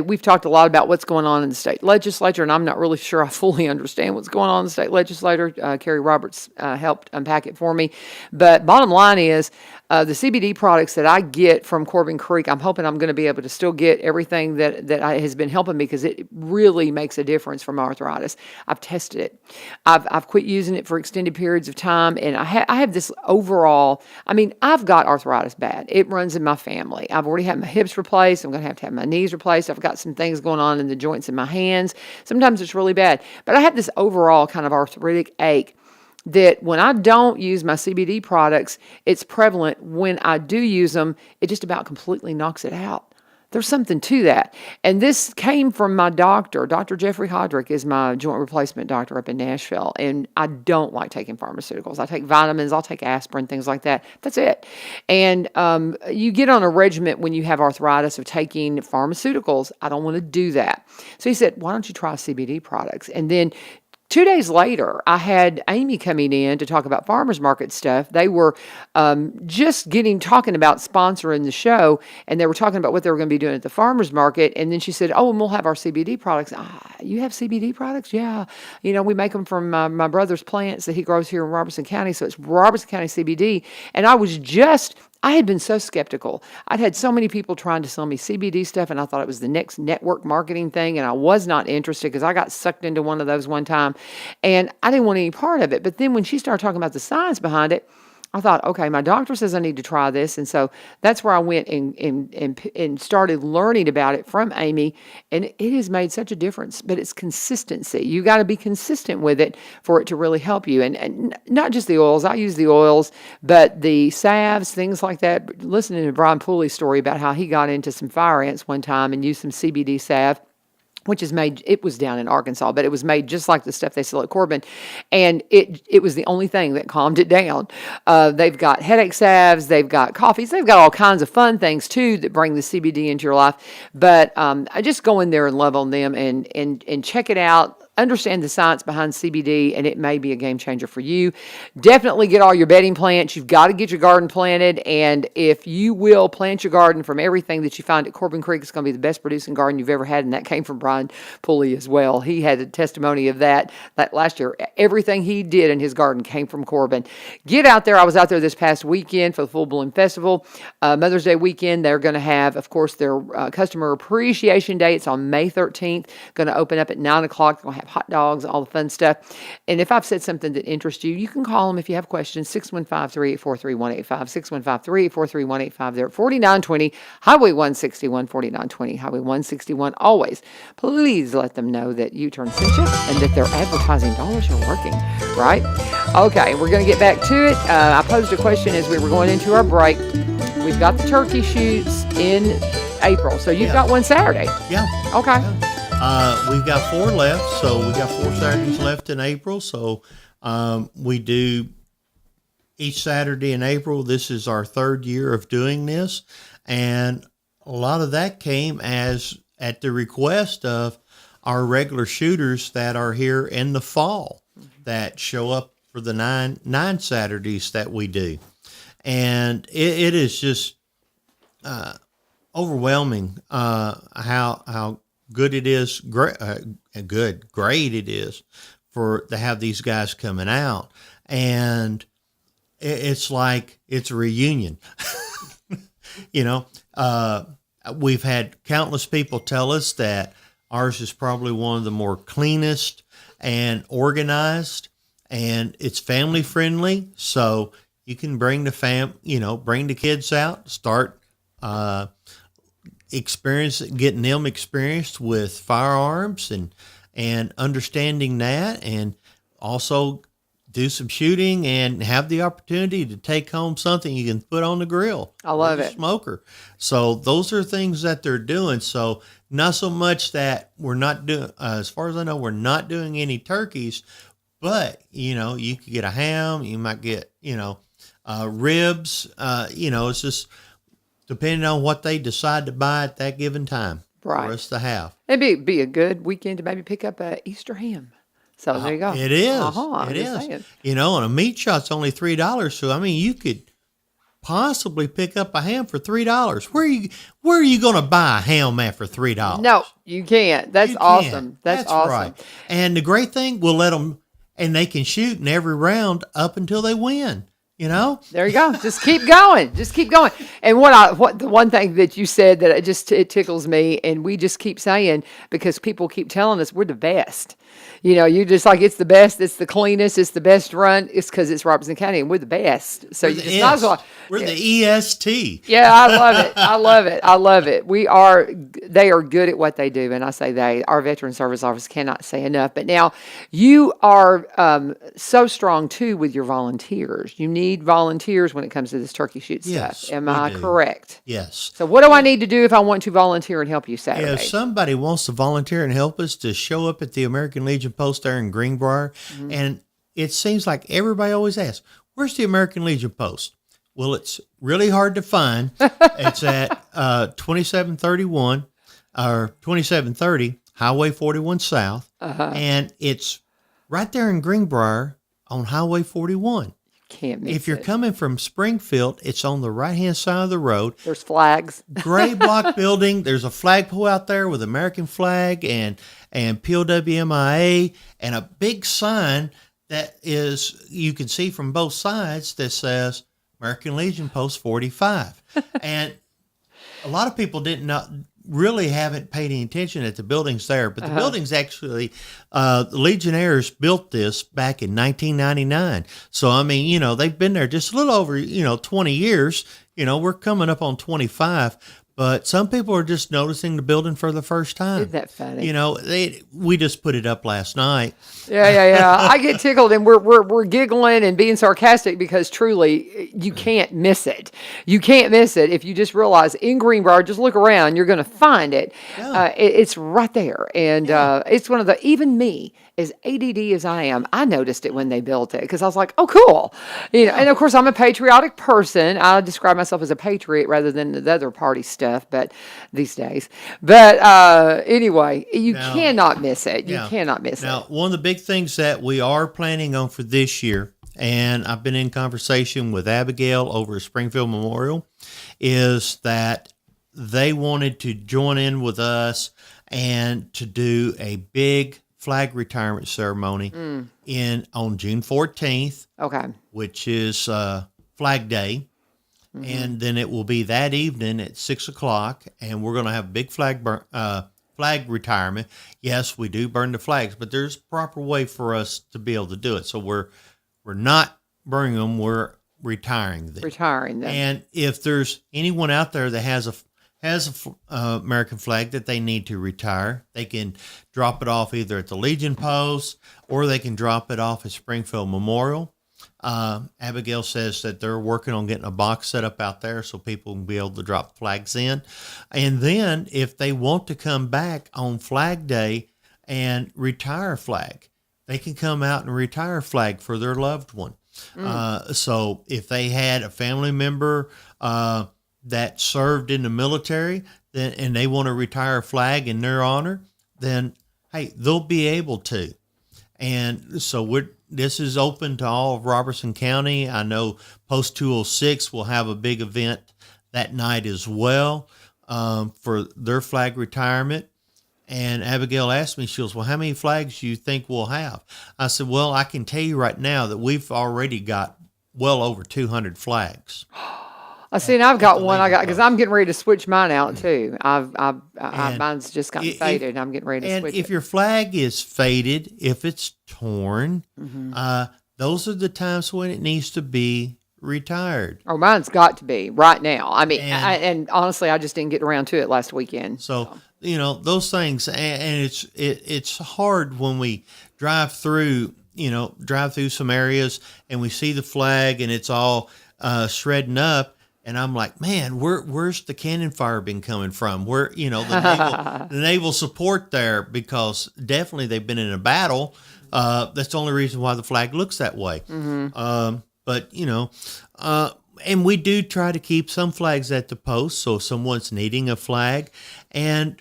we've talked a lot about what's going on in the state legislature, and I'm not really sure I fully understand what's going on in the state legislature. Carrie Roberts helped unpack it for me. But bottom line is, the CBD products that I get from Corbin Creek, I'm hoping I'm going to be able to still get everything that has been helping me, because it really makes a difference for my arthritis. I've tested it. I've quit using it for extended periods of time, and I have this overall, I've got arthritis bad. It runs in my family. I've already had my hips replaced. I'm going to have my knees replaced. I've got some things going on in the joints in my hands. Sometimes it's really bad. But I have this overall kind of arthritic ache that when I don't use my CBD products, it's prevalent. When I do use them, it just about completely knocks it out. There's something to that. And this came from my doctor. Dr. Jeffrey Hodrick is my joint replacement doctor up in Nashville. And I don't like taking pharmaceuticals. I take vitamins, I'll take aspirin, things like that. That's it. And you get on a regimen when you have arthritis of taking pharmaceuticals. I don't want to do that. So he said, why don't you try CBD products? And then 2 days later, I had Amy coming in to talk about farmers market stuff. They were just talking about sponsoring the show, and they were talking about what they were going to be doing at the farmers market. And then she said, "Oh, and we'll have our CBD products." You have CBD products? Yeah. We make them from my brother's plants that he grows here in Robertson County. So it's Robertson County CBD. And I had been so skeptical. I'd had so many people trying to sell me CBD stuff, and I thought it was the next network marketing thing, and I was not interested because I got sucked into one of those one time, and I didn't want any part of it. But then when she started talking about the science behind it, I thought, okay, my doctor says I need to try this. And so that's where I went and started learning about it from Amy. And it has made such a difference, but it's consistency. You got to be consistent with it for it to really help you. And not just the oils. I use the oils, but the salves, things like that. Listening to Brian Pooley's story about how he got into some fire ants one time and used some CBD salve, which is made, it was down in Arkansas, but it was made just like the stuff they sell at Corbin. And it was the only thing that calmed it down. They've got headache salves, they've got coffees, they've got all kinds of fun things too that bring the CBD into your life. But I just go in there and love on them and check it out. Understand the science behind CBD, and it may be a game changer for you. Definitely get all your bedding plants. You've got to get your garden planted, and if you will plant your garden from everything that you find at Corbin Creek, it's going to be the best producing garden you've ever had, and that came from Brian Pulley as well. He had a testimony of that last year. Everything he did in his garden came from Corbin. Get out there. I was out there this past weekend for the Full Bloom Festival. Mother's Day weekend, they're going to have, of course, their Customer Appreciation Day. It's on May 13th. Going to open up at 9 o'clock. They're going to have hot dogs, all the fun stuff. And if I've said something that interests you, you can call them if you have questions, 615-384-3185, 615-384-3185. They're at 4920 Highway 161, 4920 Highway 161. Always, please let them know that U-Turn sent you and that their advertising dollars are working, right? Okay, we're going to get back to it. I posed a question as we were going into our break. We've got the turkey shoots in April, so you've got one Saturday. Yeah. Okay. We've got 4 left, so we got 4 Saturdays left in April. So we do each Saturday in April. This is our 3rd year of doing this, and a lot of that came as at the request of our regular shooters that are here in the fall that show up for the nine Saturdays that we do, and it is just overwhelming how good it is, great it is to have these guys coming out. And it's like, it's a reunion. We've had countless people tell us that ours is probably one of the more cleanest and organized, and it's family friendly. So you can bring bring the kids out, start, getting them experienced with firearms and understanding that, and also do some shooting and have the opportunity to take home something you can put on the grill. I love it. Smoker. So those are things that they're doing. So not so much that we're not doing, as far as I know, we're not doing any turkeys, but you could get a ham, you might get, ribs, it's just, depending on what they decide to buy at that given time for us to have. It'd be a good weekend to maybe pick up a Easter ham. So there you go. It is. It is. And a meat shot's only $3. So, you could possibly pick up a ham for $3. Where are you going to buy a ham at for $3? No, you can't. That's You awesome. can't. That's awesome. right. And the great thing, we'll let them, and they can shoot in every round up until they win. You know, There you go. Just keep going. Just keep going. And what the one thing that you said that it tickles me, and we just keep saying because people keep telling us we're the best. You know, you just like it's the best, it's the cleanest, it's the best run. It's because it's Robertson County, and we're the best. So you just might as well. We're the EST. Yeah, I love it. I love it. I love it. They are good at what they do. And I say our Veteran Service Office cannot say enough. But now you are so strong too with your volunteers. You need volunteers when it comes to this turkey shoot Yes, stuff. Am we I do. correct? Yes. So what do I need to do if I want to volunteer and help you Saturday? If somebody wants to volunteer and help us to show up at the American Legion post there in Greenbrier, and it seems like everybody always asks, where's the American Legion post? Well, it's really hard to find. It's at 2731 or 2730 Highway 41 South, and it's right there in Greenbrier on Highway 41. Can't miss If you're it. coming from Springfield, it's on the right-hand side of the road. There's flags. Gray block building. There's a flagpole out there with American flag and POWMIA and a big sign that is you can see from both sides that says American Legion Post 45. And a lot of people really haven't paid any attention at the buildings there, but the buildings actually, the Legionnaires built this back in 1999. So, I mean, you know, they've been there just a little over, 20 years. You know, we're coming up on 25, but some people are just noticing the building for the first time. Isn't that funny? You know, we just put it up last night. Yeah. I get tickled, and we're giggling and being sarcastic because truly, you can't miss it. You can't miss it if you just realize in Greenbrier, just look around, you're going to find it. Yeah. It's right there, and it's one of the even me. As ADD as I am, I noticed it when they built it because I was like, "Oh, cool!" You know, and of course, I'm a patriotic person. I describe myself as a patriot rather than the other party stuff, but these days. But anyway, you cannot miss it. You cannot miss it. Now, one of the big things that we are planning on for this year, and I've been in conversation with Abigail over at Springfield Memorial, is that they wanted to join in with us and to do a big flag retirement ceremony on June 14th, Okay. which is Flag Day. And then it will be that evening at 6:00, and we're going to have a big flag retirement. Yes, we do burn the flags, but there's a proper way for us to be able to do it. So we're not burning them; we're retiring them. Retiring them. And if there's anyone out there that has a American flag that they need to retire, they can drop it off either at the Legion Post or they can drop it off at Springfield Memorial. Abigail says that they're working on getting a box set up out there so people can be able to drop flags in. And then if they want to come back on Flag Day and retire a flag, they can come out and retire a flag for their loved one. So if they had a family member that served in the military and they want to retire a flag in their honor, then, hey, they'll be able to. And so this is open to all of Robertson County. I know Post 206 will have a big event that night as well for their flag retirement. And Abigail asked me, she goes, well, how many flags do you think we'll have? I said, well, I can tell you right now that we've already got well over 200 flags. I see, and I've got one. Because I'm getting ready to switch mine out too. Mine's just gotten faded, and I'm getting ready to switch And if it. your flag is faded, if it's torn, those are the times when it needs to be retired. Oh, mine's got to be right now. I mean, and honestly, I just didn't get around to it last weekend. So those things, and it's hard when we drive through some areas and we see the flag and it's all shredding up. And I'm like, man, where's the cannon fire been coming from? Where, the naval support there, because definitely they've been in a battle. That's the only reason why the flag looks that way. But, and we do try to keep some flags at the post. So if someone's needing a flag, and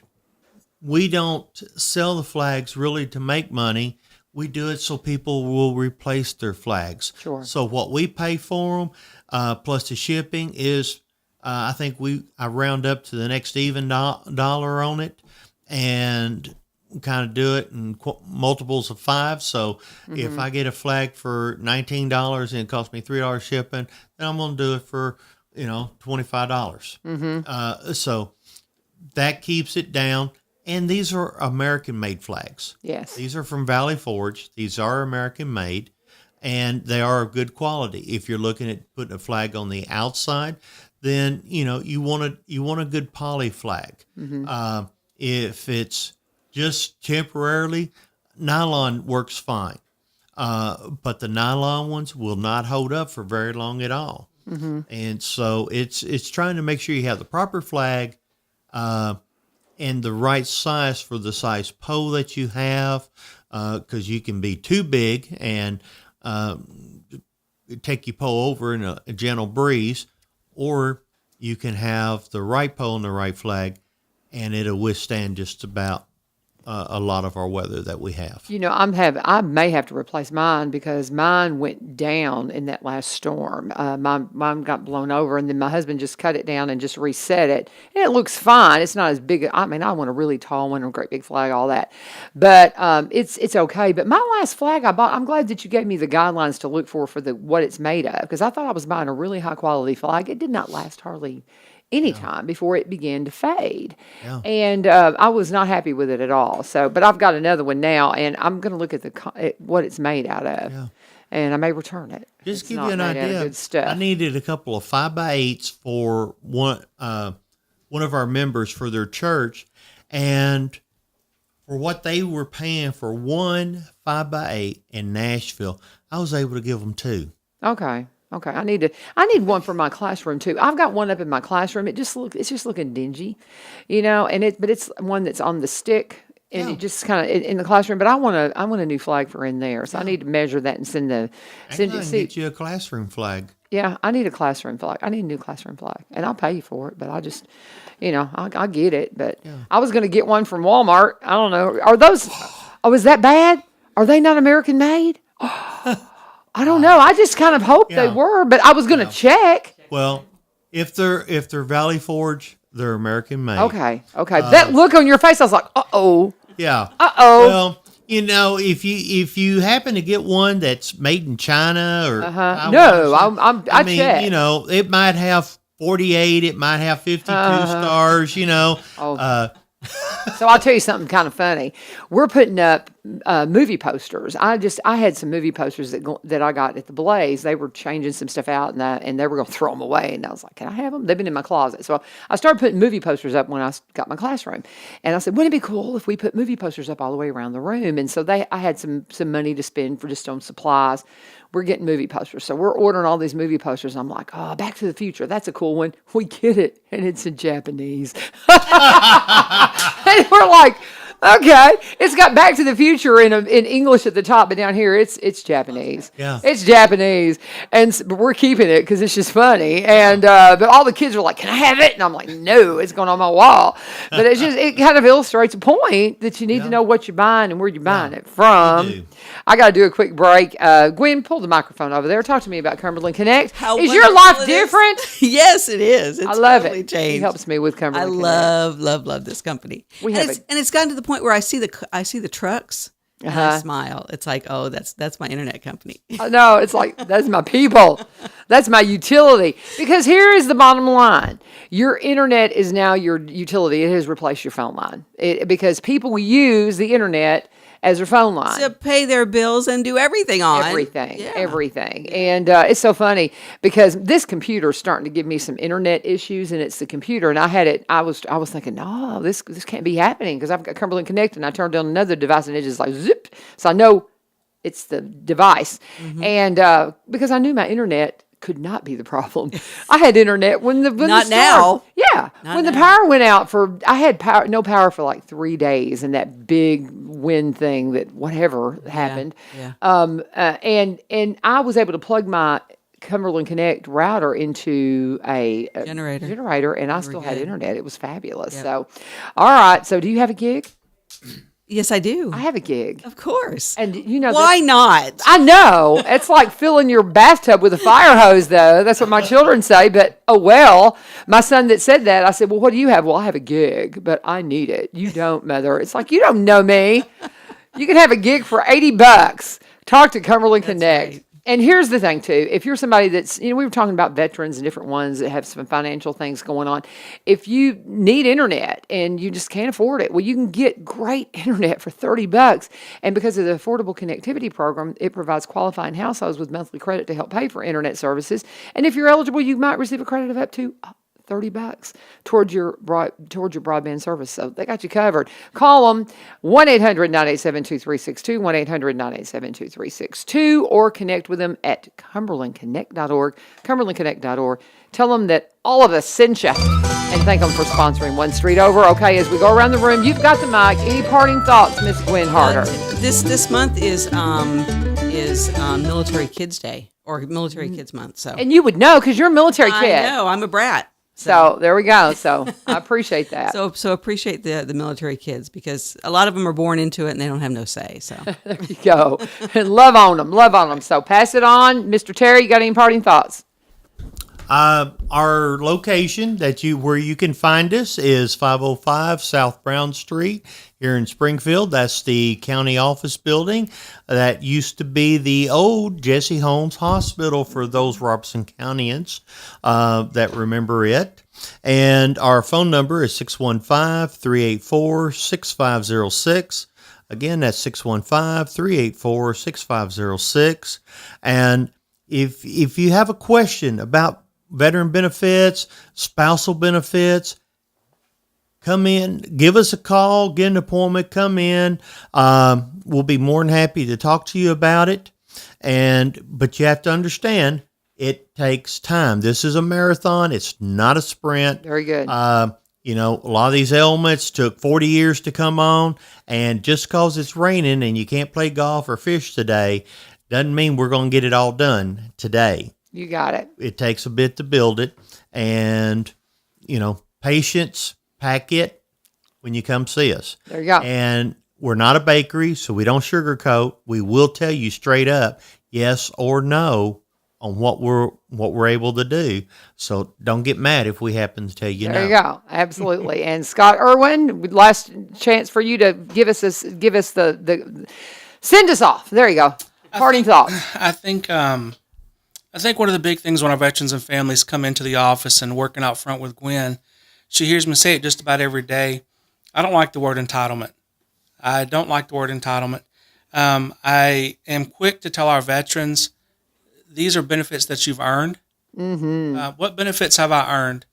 we don't sell the flags really to make money. we do it so people will replace their flags. Sure. So what we pay for them, plus the shipping is, I think I round up to the next even dollar on it, and kind of do it in multiples of 5. So if I get a flag for $19 and it costs me $3 shipping, then I'm going to do it for $25. So that keeps it down. And these are American-made flags. Yes. These are from Valley Forge. These are American-made, and they are of good quality. If you're looking at putting a flag on the outside, then you want a good poly flag. If it's just temporarily, nylon works fine, but the nylon ones will not hold up for very long at all. And so it's trying to make sure you have the proper flag. And the right size for the size pole that you have, because you can be too big and take your pole over in a gentle breeze, or you can have the right pole and the right flag, and it'll withstand just about a lot of our weather that we have. I may have to replace mine because mine went down in that last storm. Mine got blown over, and then my husband just cut it down and just reset it. And it looks fine. It's not as big. I mean, I want a really tall one, a great big flag, all that. But it's okay. But my last flag I bought, I'm glad that you gave me the guidelines to look for what it's made of, because I thought I was buying a really high quality flag. It did not last hardly any time before it began to fade. Yeah. And I was not happy with it at all. So, but I've got another one now, and I'm going to look at what it's made out of. Yeah. And I may return it. Just It's give not you an made out of idea. good stuff. I needed a couple of 5x8s for one of our members for their church, and for what they were paying for one 5x8 in Nashville, I was able to give them 2. Okay. I need one for my classroom too. I've got one up in my classroom. It's just looking dingy, but it's one that's on the stick, and it just kind of in the classroom. But I want a new flag for in there, so I need to measure that and send I it. can get you a classroom flag. Yeah, I need a classroom flag. I need a new classroom flag, and I'll pay you for it. But I just, I get it. But I was going to get one from Walmart. I don't know. Are those? Oh, is that bad? Are they not American made? I don't know. I just kind of hoped they were, but I was going to check. Well, if they're Valley Forge, they're American made. Okay. That look on your face, I was like, uh-oh. Yeah. Uh-oh. Well, if you happen to get one that's made in China or Taiwan No, or something, I mean, checked. it might have 48, it might have 52 stars, So I'll tell you something kind of funny. We're putting up movie posters. I had some movie posters that I got at the Blaze. They were changing some stuff out, and they were going to throw them away. And I was like, "Can I have them?" They've been in my closet. So I started putting movie posters up when I got my classroom. And I said, "Wouldn't it be cool if we put movie posters up all the way around the room?" And so I had some money to spend for just on supplies. We're getting movie posters. So we're ordering all these movie posters. I'm like, "Oh, Back to the Future. That's a cool one." We get it, and it's in Japanese. And we're like, okay, it's got Back to the Future in English at the top, but down here it's Japanese. Yeah, it's Japanese, but we're keeping it because it's just funny. And but all the kids are like, "Can I have it?" And I'm like, "No, it's going on my wall." But it kind of illustrates a point that you need to know what you're buying and where you're buying it from. I got to do a quick break. Gwen, pull the microphone over there. Talk to me about Cumberland Connect. Is your life different? Yes, it is. It's I love totally it. changed. It helps me with Cumberland Connect. love this company. And it's gotten to the point where I see the trucks and I smile. It's like, oh, that's my internet company. No, it's like, that's my people. That's my utility. Because here is the bottom line. Your internet is now your utility. It has replaced your phone line. Because people use the internet as their phone line. To pay their bills and do everything on. Everything. And it's so funny because this computer is starting to give me some internet issues, and it's the computer. And I was thinking, no, this can't be happening because I've got Cumberland Connect, and I turned on another device, and it just like zip. So I know it's the device. And because I knew my internet could not be the problem. I had internet when the now. Yeah, when the power went out I had no power for like 3 days, and that big wind thing that whatever happened. Yeah. And I was able to plug my Cumberland Connect router into a generator, and I still had internet. It was fabulous. Yep. So, all right. So, do you have a gig? Yes, I do. I have a gig. Of course. And you know, why not? I know. It's like filling your bathtub with a fire hose, though. That's what my children say. But, oh, well, my son that said that, I said, well, what do you have? Well, I have a gig, but I need it. You don't, Mother. It's like, you don't know me. You can have a gig for $80. Talk to Cumberland Connect. Right. And here's the thing, too. If you're somebody that's, we were talking about veterans and different ones that have some financial things going on. If you need internet and you just can't afford it, well, you can get great internet for $30. And because of the Affordable Connectivity Program, it provides qualifying households with monthly credit to help pay for internet services. And if you're eligible, you might receive a credit of up to $30 towards your broadband service. So they got you covered. Call them 1-800-987-2362, 1-800-987-2362, or connect with them at cumberlandconnect.org, cumberlandconnect.org. Tell them that all of us sent you, and thank them for sponsoring One Street Over. Okay, as we go around the room, you've got the mic. Any parting thoughts, Miss Gwen Harder? This month is Military Kids Day or Military Kids Month. So And you would know because you're a military kid. I know I'm a brat. So there we go. So I appreciate that. So appreciate the military kids because a lot of them are born into it and they don't have no say. So There you go. And love on them. Love on them. So pass it on. Mr. Terry, you got any parting thoughts? Our location where you can find us is 505 South Brown Street here in Springfield. That's the county office building that used to be the old Jesse Holmes Hospital for those Robertson Countyans that remember it. And our phone number is 615-384-6506. Again, that's 615-384-6506. And if you have a question about veteran benefits, spousal benefits, come in, give us a call, get an appointment, come in. We'll be more than happy to talk to you about it. But you have to understand, it takes time. This is a marathon. It's not a sprint. Very good. A lot of these ailments took 40 years to come on. And just because it's raining and you can't play golf or fish today, doesn't mean we're going to get it all done today. You got it. It takes a bit to build it. And, patience, pack it when you come see us. There you go. And we're not a bakery, so we don't sugarcoat. We will tell you straight up, yes or no, on what we're able to do. So don't get mad if we happen to tell you no. There you go. Absolutely. And Scott Erwin, last chance for you to give us the send us off. There you go. Parting thoughts. I think one of the big things when our veterans and families come into the office and working out front with Gwen, she hears me say it just about every day. I don't like the word entitlement. I don't like the word entitlement. I am quick to tell our veterans, these are benefits that you've earned. Mm-hmm. What benefits have I earned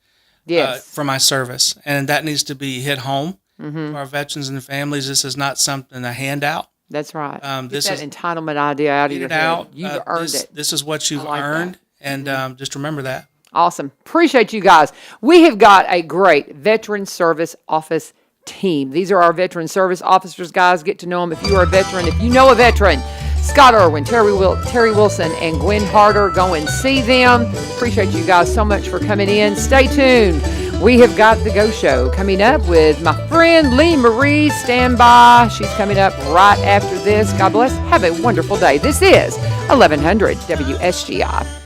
for my service? And that needs to be hit home to our veterans and families. This is not something, a handout. That's right. This Get that is entitlement idea out of your head. You've earned it. This is what you've earned, and just remember that. Awesome. Appreciate you guys. We have got a great Veteran Service Office team. These are our Veteran Service Officers, guys. Get to know them if you are a veteran. If you know a veteran, Scott Erwin, Terry Wilson, and Gwen Harder, go and see them. Appreciate you guys so much for coming in. Stay tuned. We have got the Go Show coming up with my friend Lee Marie. Stand by. She's coming up right after this. God bless. Have a wonderful day. This is 1100 WSGI.